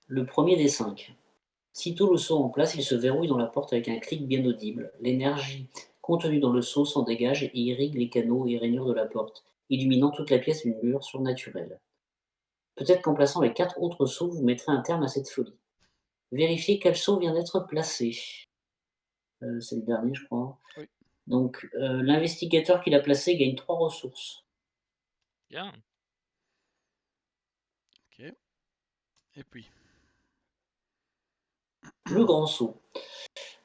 Le premier des 5. Sitôt le saut en place, il se verrouille dans la porte avec un clic bien audible. L'énergie contenue dans le seau s'en dégage et irrigue les canaux et rainures de la porte, illuminant toute la pièce d'une lueur surnaturelle. Peut-être qu'en plaçant les 4 autres seaux, vous mettrez un terme à cette folie. Vérifiez quel seau vient d'être placé. C'est le dernier, je crois. Oui. Donc, l'investigateur qui l'a placé gagne 3 ressources. Bien. Ok. Et puis, Le grand saut.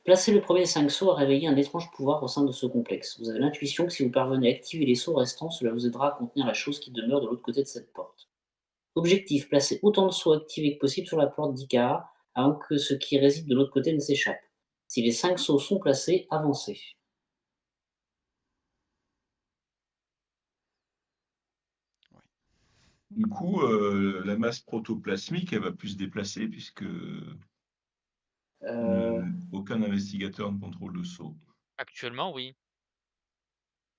Placer le premier des 5 sauts a réveillé un étrange pouvoir au sein de ce complexe. Vous avez l'intuition que si vous parvenez à activer les sauts restants, cela vous aidera à contenir la chose qui demeure de l'autre côté de cette porte. Objectif, placer autant de sauts activés que possible sur la porte d'Ikea avant que ce qui réside de l'autre côté ne s'échappe. Si les 5 sauts sont placés, avancez. ouais. Du coup, la masse protoplasmique, elle va plus se déplacer puisque aucun investigateur ne contrôle le sceau. Actuellement, oui.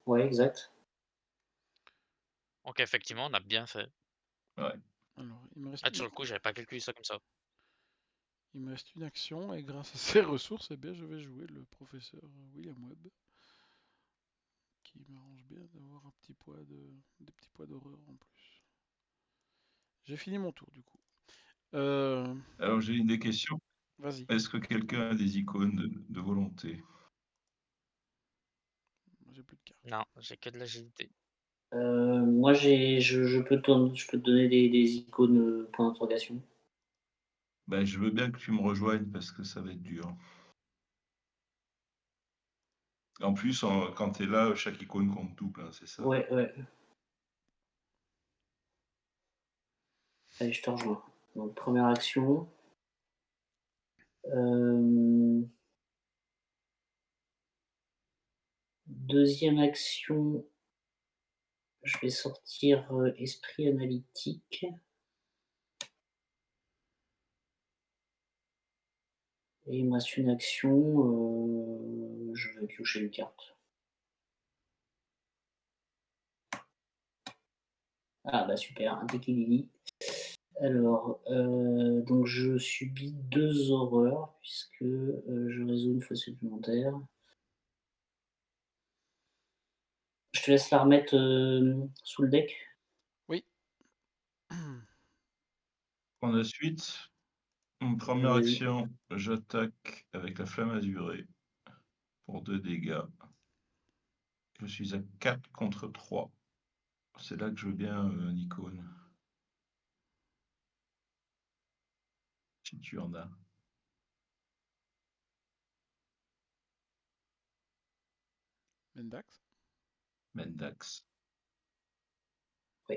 Ouais, exact. Donc effectivement, on a bien fait. Ouais. Alors, il me reste Ah, sur le coup, j'avais pas calculé ça comme ça. une action et grâce à ces ressources, eh bien, je vais jouer le professeur William Webb, qui m'arrange bien d'avoir des petits poids d'horreur en plus. J'ai fini mon tour du coup. Alors j'ai une des questions. Vas-y. Est-ce que quelqu'un a des icônes de volonté? J'ai plus de cartes. Non, j'ai que de l'agilité. Moi, je peux je peux te donner des icônes point d'interrogation. Ben, je veux bien que tu me rejoignes parce que ça va être dur. En plus, quand tu es là, chaque icône compte double, hein, c'est ça? Ouais, ouais. Allez, je te rejoins. Donc, première action. Deuxième action, je vais sortir esprit analytique. Et il me reste une action, je vais piocher une carte. Ah bah super, un Tekilili. Alors, donc je subis 2 horreurs puisque je résous une fois supplémentaire. Je te laisse la remettre sous le deck. Oui. Prends la suite. Une première Vas-y. action, j'attaque avec la flamme azurée pour 2 dégâts. Je suis à 4 contre 3. C'est là que je veux bien un icône. Si tu en as. Mendax. Mendax. Oui.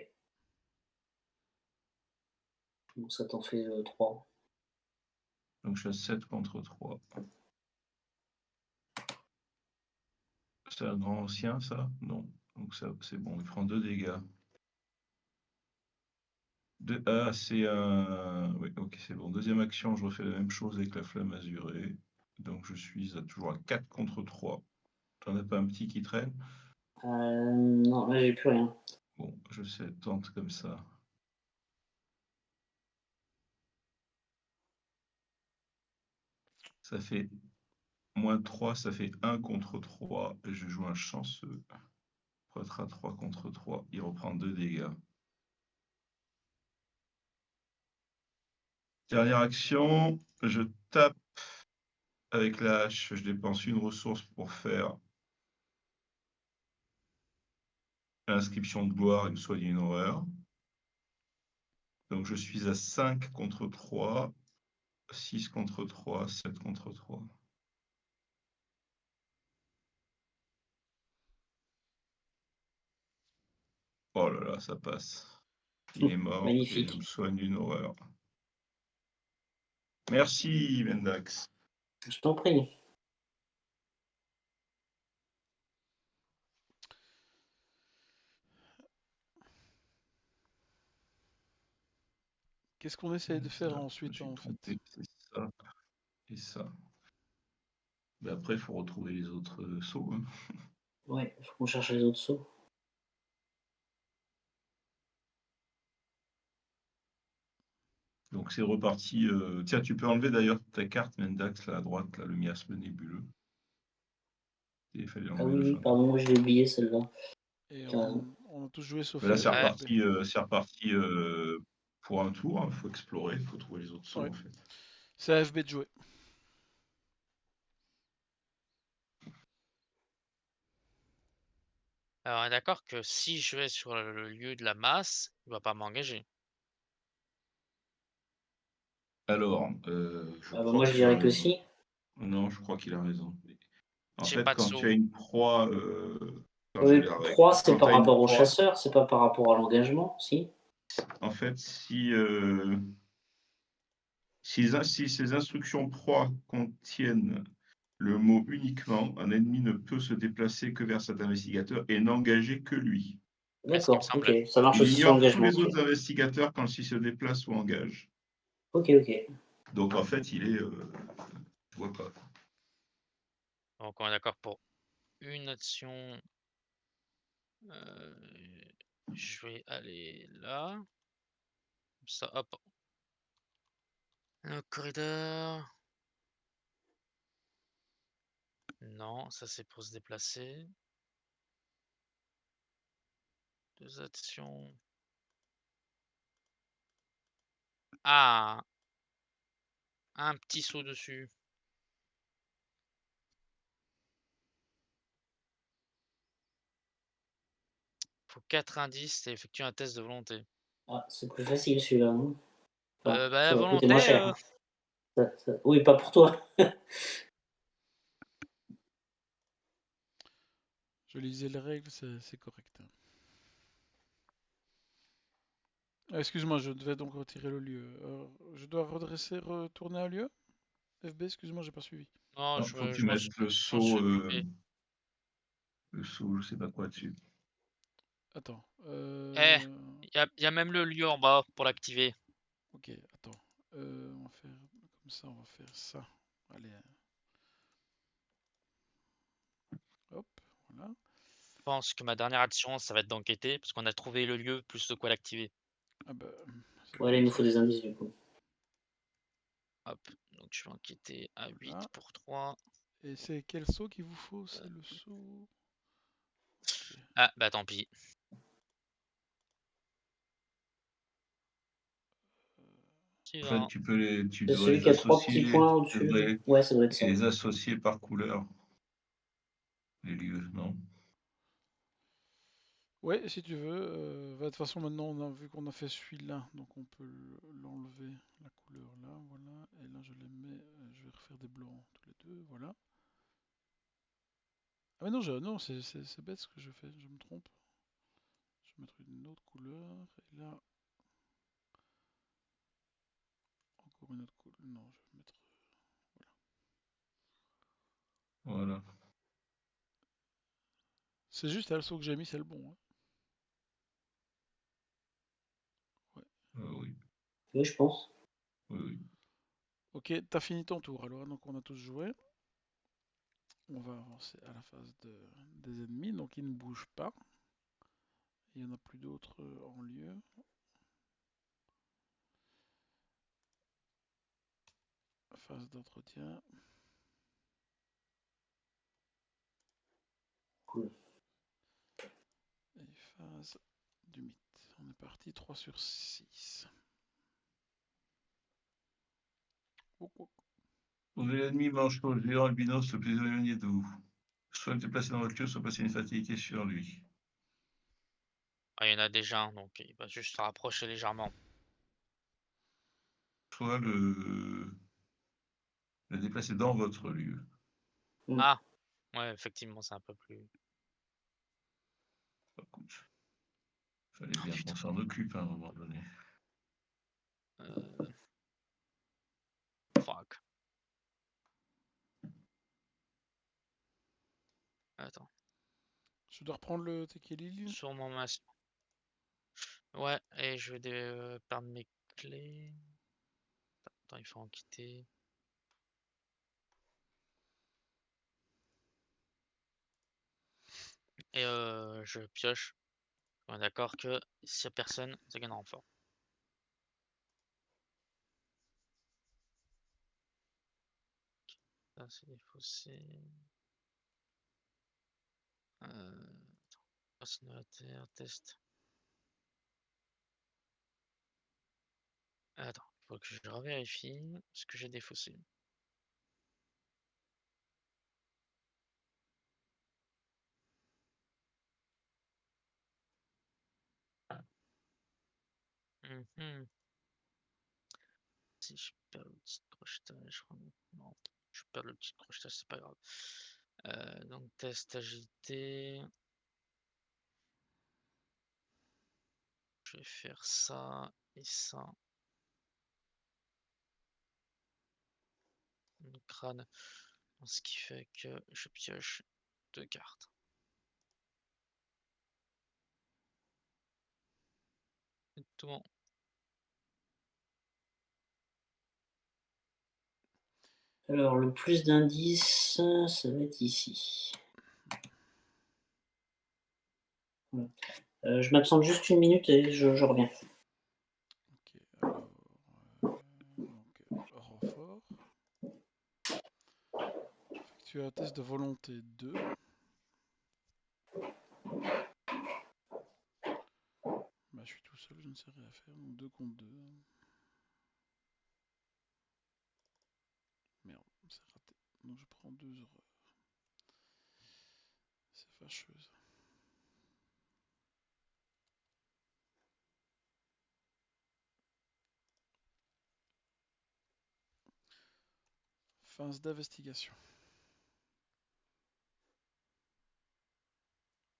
Bon, ça t'en fait 3. Donc je suis à 7 contre 3. C'est un grand ancien, ça? Non. Donc ça, c'est bon. Il prend 2 dégâts. Ah, c'est un... Oui, ok, c'est bon. Deuxième action, je refais la même chose avec la flamme azurée. Donc je suis toujours à 4 contre 3. T'en as pas un petit qui traîne? Non, là j'ai plus rien. Bon, je sais, tente comme ça. Ça fait moins 3, ça fait 1 contre 3. Et je joue un chanceux. Pour être à 3 contre 3. Il reprend 2 dégâts. Dernière action, je tape avec la hache. Je dépense une ressource pour faire l'inscription de gloire et me soigner une horreur. Donc je suis à 5 contre 3, 6 contre 3, 7 contre 3. Oh là là, ça passe. Il est mort et Magnifique. je me soigne d'une horreur. Merci, Mendax. Je t'en prie. Qu'est-ce qu'on essaie de faire ensuite J'ai en fait? trompé, c'est ça et ça. Mais après, il faut retrouver les autres sauts. Hein. Ouais, faut qu'on cherche les autres sauts. Donc c'est reparti. Tiens, tu peux enlever d'ailleurs ta carte Mendax là à droite, là, le miasme nébuleux. Il fallait Ah enlever oui, le oui, fin. pardon, moi je l'ai oublié celle-là. Et Tu as raison. on a tous joué sauf Mais là, c'est AFB. reparti pour un tour. Il faut explorer, il faut trouver les autres sauts Ouais. en fait. C'est AFB de jouer. Alors, on est d'accord que si je vais sur le lieu de la masse, il va pas m'engager. Alors, je Ah bah crois moi je qu'il a dirais que raison. si. Non, je crois qu'il a raison. En J'ai fait, pas de quand saut. tu as une proie, Oui, 3 c'est quand tu par as une rapport au proie, chasseur, c'est pas par rapport à l'engagement, si. en fait, si ces instructions proie contiennent le mot uniquement, un ennemi ne peut se déplacer que vers cet investigateur et n'engager que lui. Ouais, ce qui me D'accord, ok. semblait. Ça marche Il aussi sur ignore tous engagement. les Ok, autres investigateurs quand ils se déplacent ou engagent. ok. Donc en fait, il est. Je vois pas. Donc on est d'accord pour une action. Euh, je vais aller là. Comme ça, hop. Le corridor. Non, ça c'est pour se déplacer. 2 actions. Ah, un petit saut dessus. Faut 4 indices et effectuer un test de volonté. Ah, c'est plus facile celui-là, non? Enfin, Bah, la ça va coûter moins volonté, cher. Oui, pas pour toi. Je lisais les règles, c'est correct. Ah, excuse-moi, je devais donc retirer le lieu. Je dois retourner un lieu? FB, excuse-moi, j'ai pas suivi. non, Non, faut que tu je m'en suis, mettes le je m'en suis saut, occupé. je sais pas quoi dessus. Attends. Eh, y a même le lieu en bas pour l'activer. Ok, attends. On va faire comme ça, on va faire ça. Allez. Hop, voilà. Je pense que ma dernière action, ça va être d'enquêter, parce qu'on a trouvé le lieu plus de quoi l'activer. Ah bah, c'est Voilà, il cool nous ça. faut des indices du coup. Hop, donc je vais enquêter à 8 Voilà. pour 3. Et c'est quel saut qu'il vous faut? C'est le saut. Ok. Ah, bah tant pis. En fait, Suivant. tu C'est devrais celui les qui a 3 petits associer. points Tu au-dessus. devrais Ouais, ça doit être ça. les associer par couleur. Les lieux, non? Ouais, si tu veux. De toute façon, maintenant, on a vu qu'on a fait celui-là, donc on peut l'enlever, la couleur là, voilà. Et là, je les mets. Je vais refaire des blancs tous les deux, voilà. Ah mais non, non, c'est bête ce que je fais, je me trompe. Je vais mettre une autre couleur, et là, encore une autre couleur. Non, je vais mettre. Voilà. Voilà. C'est juste le saut que j'ai mis, c'est le bon, hein. Ouais. Oui, Oui, je pense. oui. Ok, t'as fini ton tour alors, donc on a tous joué. On va avancer à la phase des ennemis, donc ils ne bougent pas. Il n'y en a plus d'autres en lieu. Phase d'entretien. Cool. Et phase du mythe. On est parti 3 sur 6. Quand l'ennemi mange le géant albinos le plus éloigné de vous. Soit déplacé dans votre queue, soit passer une fatalité sur lui. Ah, il y en a déjà un, donc il va juste se rapprocher légèrement. Soit le déplacer dans votre lieu. Ah, ouais, effectivement, c'est un peu plus. Écoute, fallait Oh bien qu'on putain. s'en occupe à un moment donné. Fuck. Attends. Je dois reprendre le Tekeli. Sur mon masque. Ouais, et je vais perdre mes clés. Attends, il faut en quitter. Et je pioche. On est d'accord que s'il y a personne, ça gagne en renfort. Ça, c'est défaussé. Incinerateur, test. Attends, il faut que je revérifie ce que j'ai défaussé. Mhm. Si je perds le petit crochetage, non, je perds le petit crochetage, c'est pas grave. Donc test agilité. Je vais faire ça et ça. Le crâne. Ce qui fait que je pioche 2 cartes. Tout bon. Alors, le plus d'indices, ça va être ici. Voilà. Je m'absente juste une minute et je reviens. Ok, alors. Donc, renfort. Effectuer un test de volonté 2. Bah, je suis tout seul, je ne sais rien faire. Donc 2 contre 2. Merde, c'est raté. Donc je prends 2 erreurs. C'est fâcheuse. Phase d'investigation.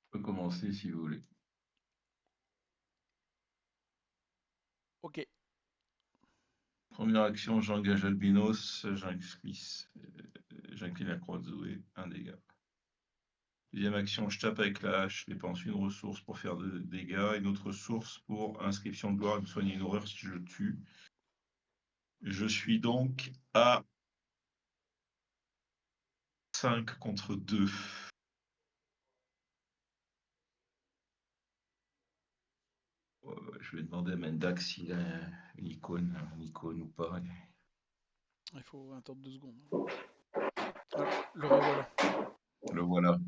Je peux commencer si vous voulez. Ok. Première action, j'engage Albinos, j'incline la croix de Zoé, un dégât. Deuxième action, je tape avec la hache, je dépense une ressource pour faire de dégâts, une autre ressource pour inscription de gloire et me soigner une horreur si je le tue. Je suis donc à 5 contre 2. Je vais demander à Mendax s'il a une icône ou pas. Il faut un temps de 2 secondes. Ah, le revoilà. Le voilà.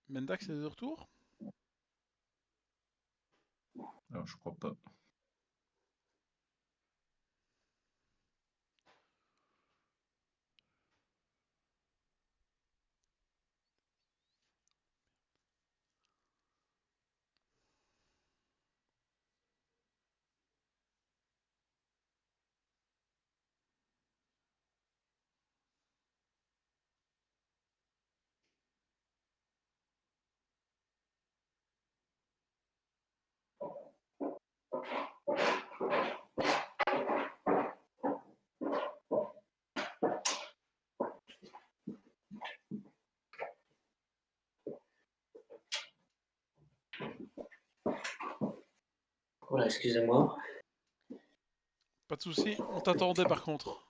Mendax est de retour. Alors, je crois pas. Voilà, excusez-moi. Pas de souci, on t'attendait par contre.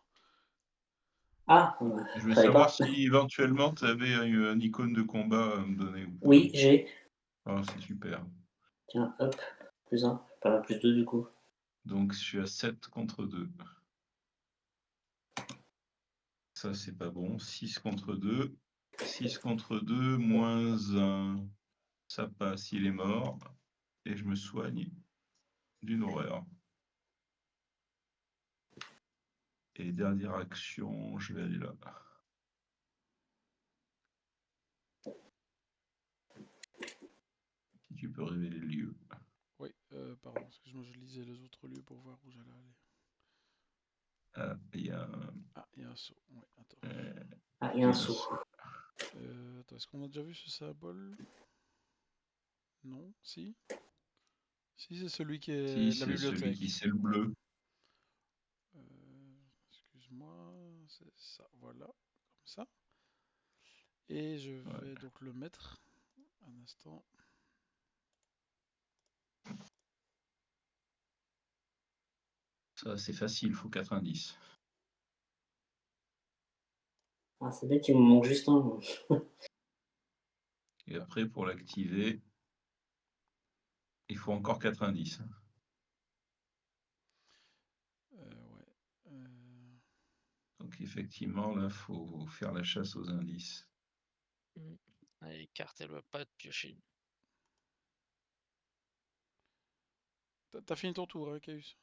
Ah, Je voulais fallait savoir pas. si éventuellement tu avais une icône de combat à me donner ou pas. Oui, j'ai. Ah, c'est super. Tiens, hop, plus 1, pas plus 2 du coup. Donc, je suis à 7 contre 2. Ça, c'est pas bon. 6 contre 2. 6 contre 2, moins 1. Ça passe, il est mort. Et je me soigne d'une horreur. Et dernière action, je vais aller là. Si tu peux révéler le lieu. Oui, pardon, excuse-moi, je lisais les autres lieux pour voir où j'allais aller. Ah, il y a un... Ah, il y a un saut. Ouais, attends. Ah, il y a un saut. Attends, est-ce qu'on a déjà vu ce symbole? Non, si? Si, c'est celui qui Si, est la c'est celui qui bibliothèque. c'est le bleu. Excuse-moi, c'est ça, voilà, comme ça. Et je vais Ouais. donc le mettre un instant. Ça, c'est facile, il faut 90. Ah, c'est bête, il me manque juste un. Et après, pour l'activer, il faut encore 90. Ouais. Donc, effectivement, là, il faut faire la chasse aux indices. Allez, carte, elle va pas te piocher. T'as fini ton tour, hein, Caius?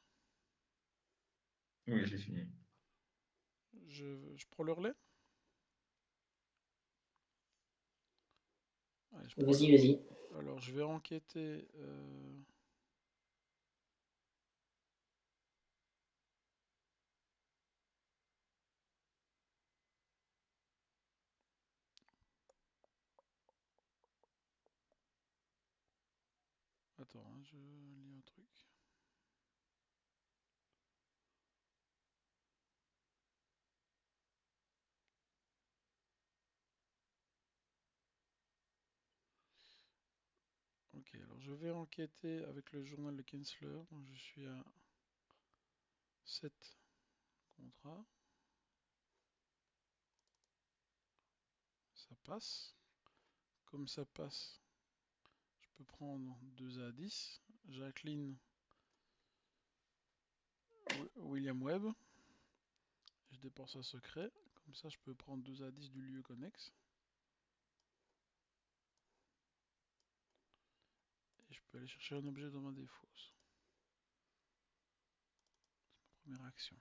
Oui, j'ai fini. Je prends le relais? Allez, je prends Vas-y, le... vas-y. Alors, je vais enquêter... attends, hein, je lis un truc. Ok, alors je vais enquêter avec le journal de Kensler. Donc je suis à 7 contrats. Ça passe. Comme ça passe, je peux prendre 2 à 10. Jacqueline, William Webb. Je dépense un secret. Comme ça, je peux prendre 2 à 10 du lieu connexe. Et je peux aller chercher un objet dans ma défausse. C'est ma première action.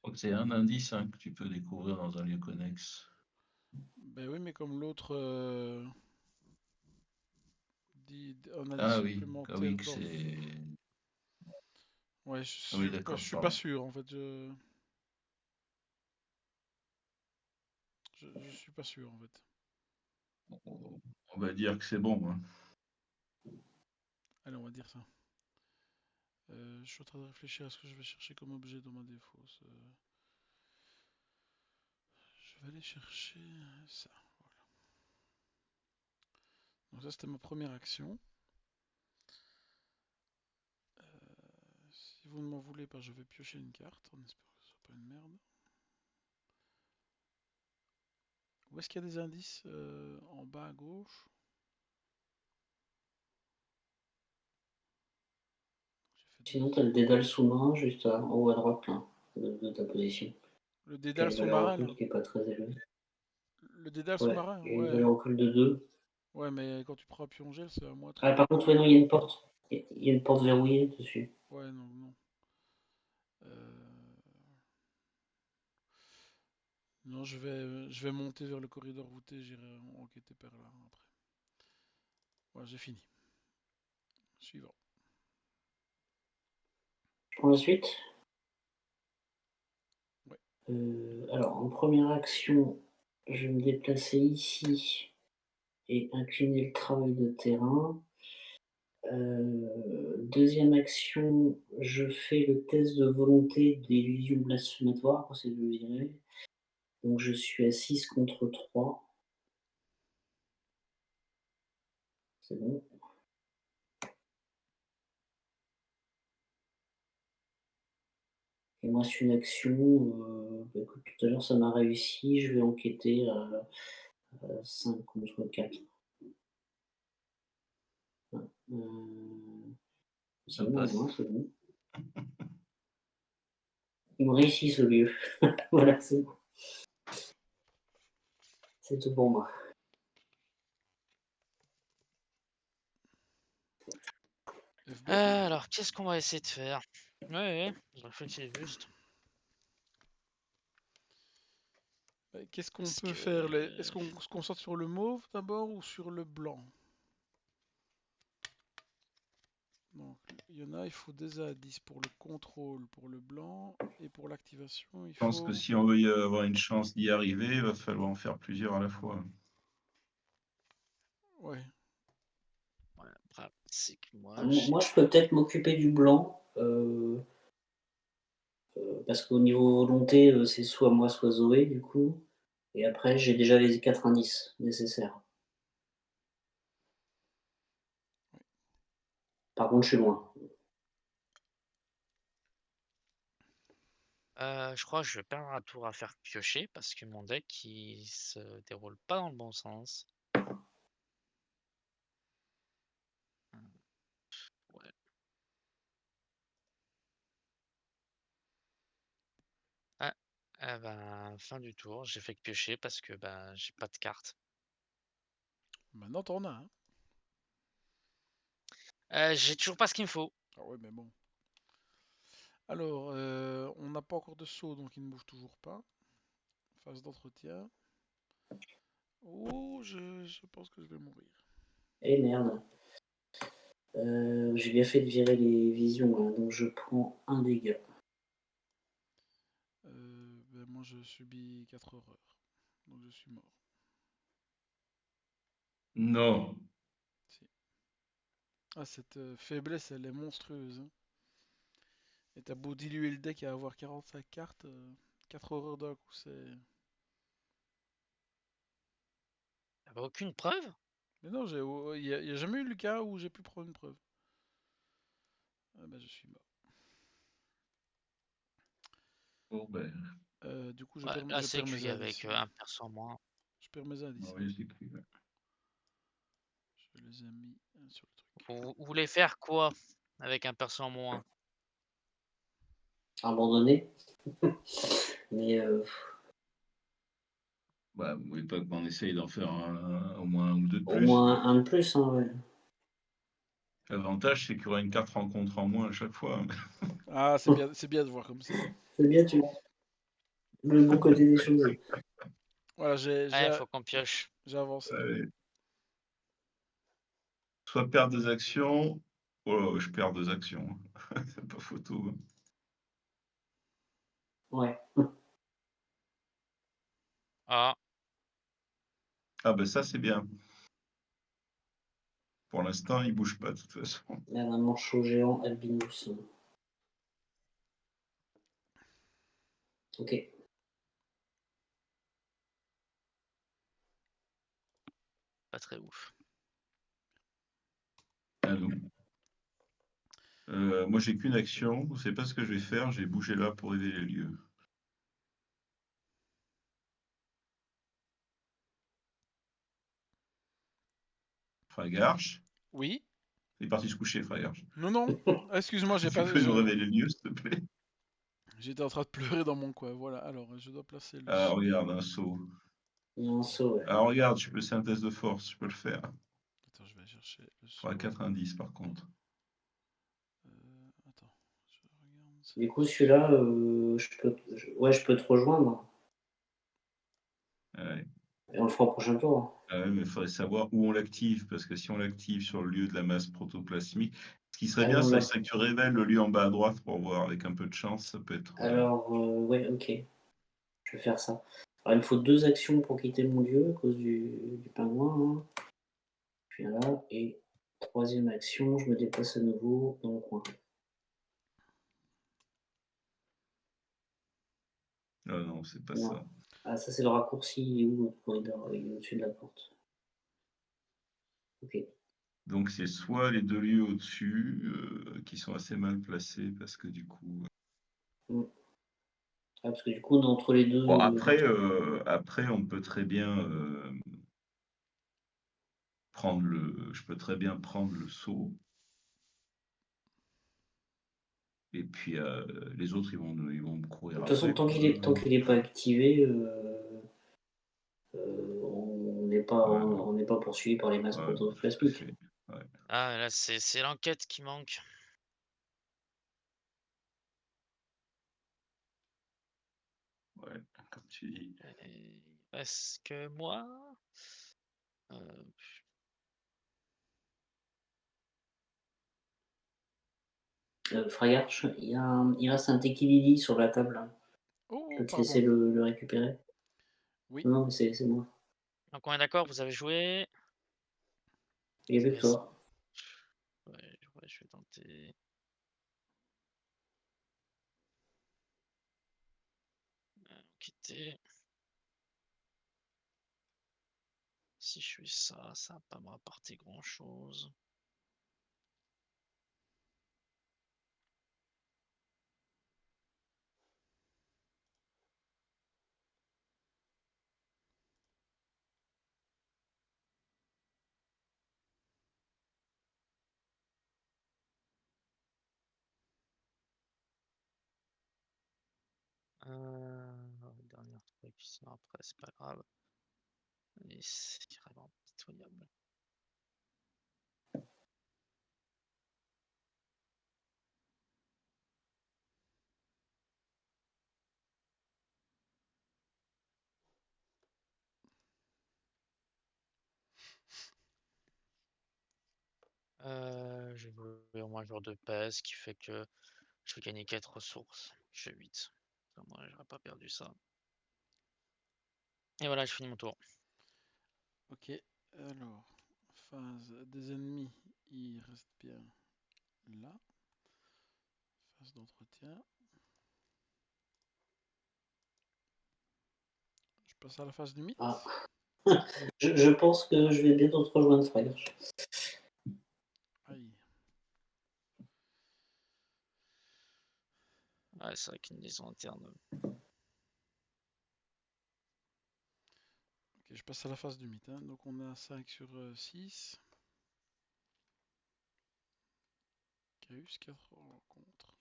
Donc c'est un indice que tu peux découvrir dans un lieu connexe. Ben oui, mais comme l'autre dit un indice Ah oui, supplémentaire que dans... c'est... Ouais, Ah oui, je d'accord, suis pas pardon. sûr en fait. Je suis pas sûr en fait. On va dire que c'est bon. Hein. Allez, on va dire ça. Je suis en train de réfléchir à ce que je vais chercher comme objet dans ma défausse. Je vais aller chercher ça. Voilà. Donc ça, c'était ma première action. Si vous ne m'en voulez pas, je vais piocher une carte en espérant que ce soit pas une merde. Où est-ce qu'il y a des indices en bas à gauche? Sinon, tu as le dédale sous-marin juste en haut à droite là, de ta position. Le Qui a dédale une valeur sous-marin là. occulte qui n'est pas très élevée. Le dédale Ouais, sous-marin, il y a une ouais. valeur occulte de 2. Ouais, mais quand tu prends un pion gel, c'est à moins 3. Ah, par contre, ouais, non, il y a une porte. Il y a une porte verrouillée dessus. Ouais, non, non. Non, je vais monter vers le corridor voûté, j'irai enquêter par là après. Ouais, j'ai fini. Suivant. Je prends la suite. Ouais. Alors, en première action, je vais me déplacer ici et incliner le travail de terrain. Deuxième action, je fais le test de volonté d'illusion blasphématoire pour essayer de le virer. Donc je suis à 6 contre 3. C'est bon. Il me reste une action. Écoute, tout à l'heure ça m'a réussi. Je vais enquêter à 5 contre 4. Ça C'est bon, passe. hein, c'est bon. Ils me réussissent au lieu. Voilà, c'est bon. C'est tout pour moi. Alors, qu'est-ce qu'on va essayer de faire? Ouais, je réfléchis juste. Qu'est-ce qu'on Parce peut que... faire Est-ce qu'on se concentre sur le mauve d'abord ou sur le blanc? Donc, il y en a, il faut 2 à 10 pour le contrôle, pour le blanc, et pour l'activation, il Je pense que faut... si on veut y avoir une chance d'y arriver, il va falloir en faire plusieurs à la fois. Ouais. Ouais, après, c'est que moi, Moi, je peux peut-être m'occuper du blanc. Parce qu'au niveau volonté, c'est soit moi, soit Zoé, du coup. Et après, j'ai déjà les 4 indices nécessaires. Par contre, je suis loin. je crois que je vais perdre un tour à faire piocher parce que mon deck il se déroule pas dans le bon sens. Ouais. Ah, ben, fin du tour, j'ai fait que piocher parce que ben, j'ai pas de carte. Maintenant, t'en as, hein. J'ai toujours pas ce qu'il me faut. Ah ouais, mais bon. Alors, on n'a pas encore de saut, donc il ne bouge toujours pas. Phase d'entretien. Oh, je pense que je vais mourir. Eh merde. J'ai bien fait de virer les visions, hein, donc je prends un dégât. Ben moi, malheureusement, je subis 4 horreurs. Donc je suis mort. Non. Si. Ah, cette faiblesse, elle est monstrueuse, hein. Et t'as beau diluer le deck et avoir 45 cartes, 4 horreurs d'un coup, c'est... T'avais aucune preuve? Mais non, il y a jamais eu le cas où j'ai pu prendre une preuve. Ah bah, je suis mort. Bon, ben, Du coup, Ouais, là je c'est perds mes cuit avec indices. un perso en moins. Je perds mes indices. oui, j'ai cru. Ouais. Je les ai mis sur le truc. Vous voulez faire quoi avec un perso en moins? Abandonné. Mais Bah, vous voulez pas qu'on essaye d'en faire au moins un ou deux de au plus? moins un de plus, hein, ouais. L'avantage, c'est qu'il y aura une carte rencontre en moins à chaque fois. Ah, c'est bien de voir comme ça. C'est bien, tu le bon côté des choses. Voilà, Ouais, faut qu'on pioche. j'ai avancé. Allez. Soit perdre des actions. Oh, je perds 2 actions. C'est pas photo. Ouais. Ah, Ah, ben ça, c'est bien. Pour l'instant, il bouge pas de toute façon. Il y a un manchot géant albinos. Ok. pas très ouf. Allô. Moi, j'ai qu'une action. Je sais pas ce que je vais faire. J'ai bougé là pour aider les lieux. Fragarche. Oui? Il est parti se coucher, Fragarche. Non, non. Ah, excuse-moi, j'ai Tu pas. peux nous révéler le lieu, s'il te plaît? J'étais en train de pleurer dans mon coin. Voilà, alors je dois placer le Ah, saut. regarde, un saut. Il y a un saut, ouais. Ah, regarde, je peux c'est un test de force, je peux le faire. Attends, je vais chercher le saut. Faudra 4 indices, par contre. Attends, je regarde. Du coup, celui-là, ouais, je peux te rejoindre. Ouais. Et on le fera au prochain tour. Ah ouais, mais il faudrait savoir où on l'active, parce que si on l'active sur le lieu de la masse protoplasmique, ce qui serait Ah, bien, on ça l'a- serait que tu révèles le lieu en bas à droite pour voir, avec un peu de chance, ça peut être... Alors, ouais, ok. Je vais faire ça. Alors, il me faut 2 actions pour quitter mon lieu à cause du pingouin, hein. Je viens là. Et troisième action, je me déplace à nouveau dans le coin. Ah non, c'est pas Non. ça. Ah, ça, c'est le raccourci. Il est où votre corridor? Il est au-dessus de la porte. Ok. Donc c'est soit les 2 lieux au-dessus, qui sont assez mal placés, parce que du coup... Mm. Ah, parce que du coup, entre les deux. Bon, après, on peut très bien je peux très bien prendre le saut. Et puis les autres, ils vont me De courir toute façon, après, quoi. tant qu'il est pas activé, Ouais, non. on n'est pas poursuivi par les masses Ouais, non, tout à protoplasmiques. fait. Ouais. Ah, là c'est l'enquête qui manque. Ouais, comme tu dis. Et il reste que moi. Euh, Fragarche, il reste un Tekilili sur la table, hein. Je Oh, peux te pardon. laisser le récupérer? Oui. Non, c'est moi. Donc on est d'accord, vous avez joué. Il est Ça avec laisse- toi. Ouais, je vais tenter. Quitter. Si je fais ça, ça va pas me rapporter grand chose. Dernier truc, sinon après c'est pas grave. Et c'est vraiment pitoyable. J'ai joué au moins un jour de paix, ce qui fait que je vais gagner 4 ressources. Je fais 8. Moi, j'aurais pas perdu ça. Et voilà, je finis mon tour. Ok, alors, phase des ennemis, il reste bien là. Phase d'entretien. Je passe à la phase du mythe. Ah. Je pense que je vais bientôt te rejoindre, frère. Aïe. Ouais, c'est vrai qu'une liaison interne. Ok, je passe à la phase du mythe. Hein. Donc on a 5 sur 6. Caius, 4 rencontres.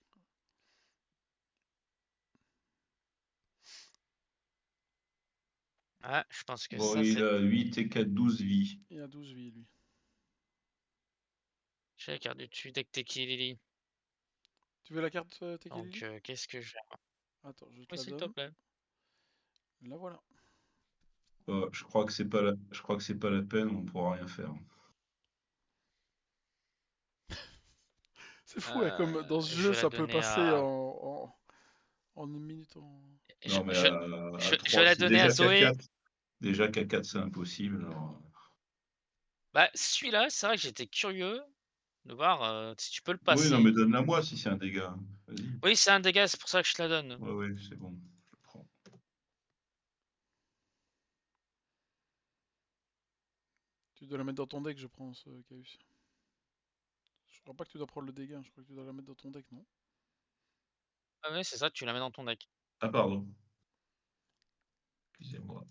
Ah, je pense que Bon, ça, il c'est. a 8 et 4, 12 vies. Il a 12 vies, lui. J'ai la carte du dessus deck Tekilili. Tu veux la carte Donc, Tekeli? qu'est-ce que je. Attends, je te Oui, la s'il te donne. plaît. La voilà. Je crois que c'est pas la peine, on pourra rien faire. C'est fou, hein, comme dans ce Je jeu, vais la ça peut donner passer à. en une minute. Non, mais Je, à je vais 3, la c'est donner à déjà qu'à Zoé. 4. Déjà qu'à 4, c'est impossible. Alors... Bah, celui-là, c'est vrai que j'étais curieux de voir si tu peux le Oui, non, passer. mais donne-la moi si c'est un dégât. Vas-y. Oui, c'est un dégât, c'est pour ça que je te la donne. Ouais, ouais, c'est bon. Je prends. Tu dois la mettre dans ton deck, je pense, Caius. Je crois pas que tu dois prendre le dégât, je crois que tu dois la mettre dans ton deck, non? Ah ouais, c'est ça, tu la mets dans ton deck. Ah, pardon. Excusez-moi.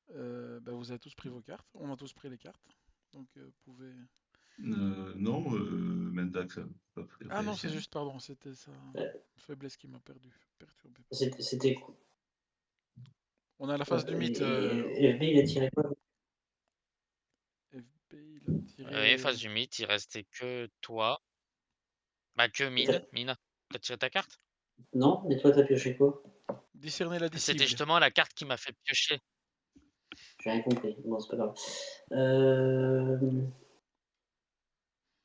Bah, vous avez tous pris vos cartes. On a tous pris les cartes. Donc vous pouvez. Non, Mendax a pas pris Ah non, les c'est siennes. juste, pardon, c'était sa Ouais. faiblesse qui m'a perturbé. C'était quoi? On a la phase du mythe. Et FB, il a tiré quoi? FB, il a Et tiré. face du mythe, il restait que toi. Bah, que Et t'as- Mine. Mine, t'as tiré ta carte? Non, mais toi, t'as pioché quoi? Discerner la C'était disciple. justement la carte qui m'a fait piocher. J'ai rien compris. Bon, c'est pas grave.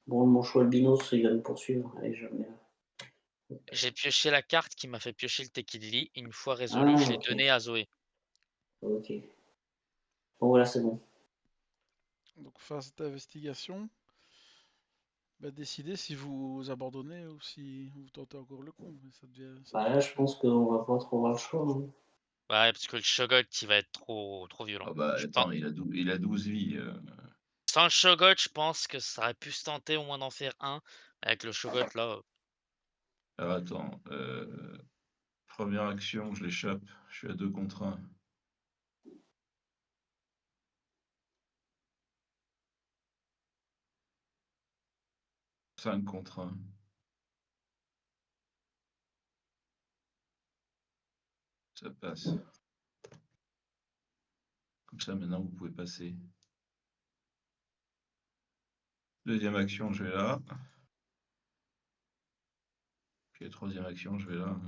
Bon, mon choix albinos, il va me poursuivre. Allez, je le mets là. J'ai pioché la carte qui m'a fait piocher le Tekidili. Une fois résolu, Ah, je l'ai ok. donné à Zoé. Ok. Bon, voilà, c'est bon. Donc phase d'investigation. Bah, décidez si vous abandonnez ou si vous tentez encore le coup. Mais ça Bah devient là, je chaud. pense qu'on va pas trop avoir le choix. Hein. Ouais, parce que le Shogot, il va être trop violent. Ah bah attends, il a 12 vies. Sans le Shogot, je pense que ça aurait pu se tenter au moins d'en faire un. Avec le Shogot, là. Alors attends, première action, je l'échappe. Je suis à 2 contre 1. « 5 contre 1. Ça passe. Comme ça, maintenant, vous pouvez passer. Deuxième action, je vais là. Puis troisième action, je vais là.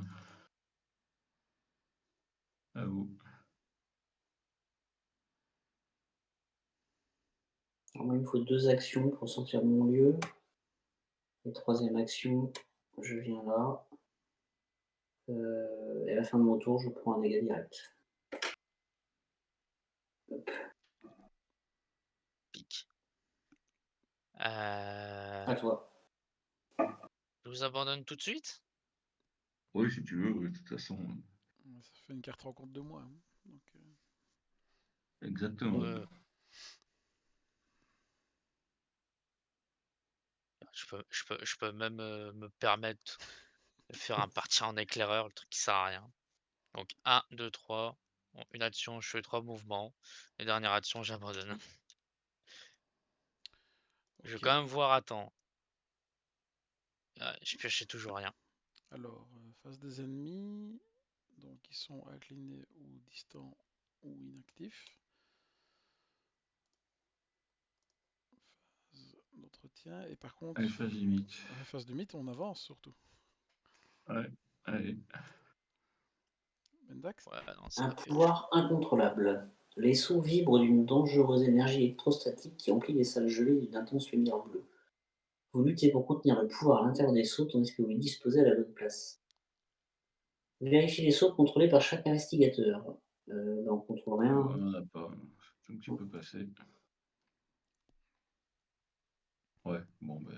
À vous. Alors, moi, il me faut 2 actions pour sortir de mon lieu. Et troisième action, je viens là. Et à la fin de mon tour, je prends un dégât direct. Pique. À toi. Je vous abandonne tout de suite? Oui, si tu veux, oui, de toute façon. Ça fait une carte rencontre de moi. Hein. Donc, Exactement. Je peux même me permettre de faire un parti en éclaireur, le truc qui sert à rien. Donc 1, 2, 3. Bon, une action, je fais 3 mouvements. Et dernière action, j'abandonne. Je vais ok. quand même voir, attends. Je piochais toujours rien. Alors, phase des ennemis. Donc, ils sont inclinés ou distants ou inactifs. Phase d'entretien. Et par contre, Allez, phase limite. phase du mythe, on avance surtout. Ouais, allez. Mendax. Ouais, non, ça Un va faire chaud. pouvoir incontrôlable. Les sceaux vibrent d'une dangereuse énergie électrostatique qui emplit les salles gelées d'une intense lumière bleue. Vous luttez pour contenir le pouvoir à l'intérieur des sceaux tandis que vous disposez à la bonne place. Vérifiez les sauts contrôlés par chaque investigateur. On contrôle rien. On n'en a pas. Donc tu peux passer. Ouais, bon ben.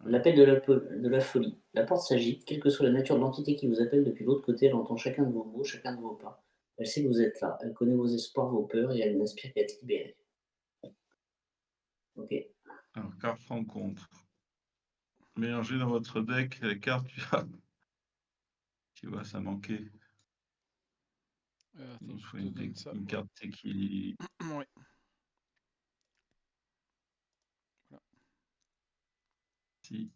Ouais. L'appel de la folie. La porte s'agite, quelle que soit la nature de l'entité qui vous appelle depuis l'autre côté, elle entend chacun de vos mots, chacun de vos pas. Elle sait que vous êtes là, elle connaît vos espoirs, vos peurs, et elle n'aspire qu'à être libérée. Ok. Alors, carte rencontre. Mélangez dans votre deck les cartes. Tu vois, ça manquait. Attends, Il je faut te donne ça. une carte qui. Ouais. Voilà. Si.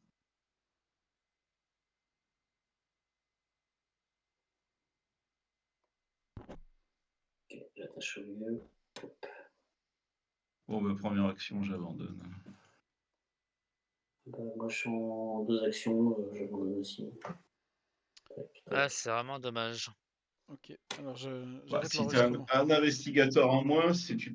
Ok, j'attache au milieu. Bon, ben, première action, j'abandonne. Moi, je suis en 2 actions, j'abandonne aussi. Tac, Ah, tac. c'est vraiment dommage. Ok, alors Bah, j'arrête si tu as l'enregistrement. un investigateur en moins, si tu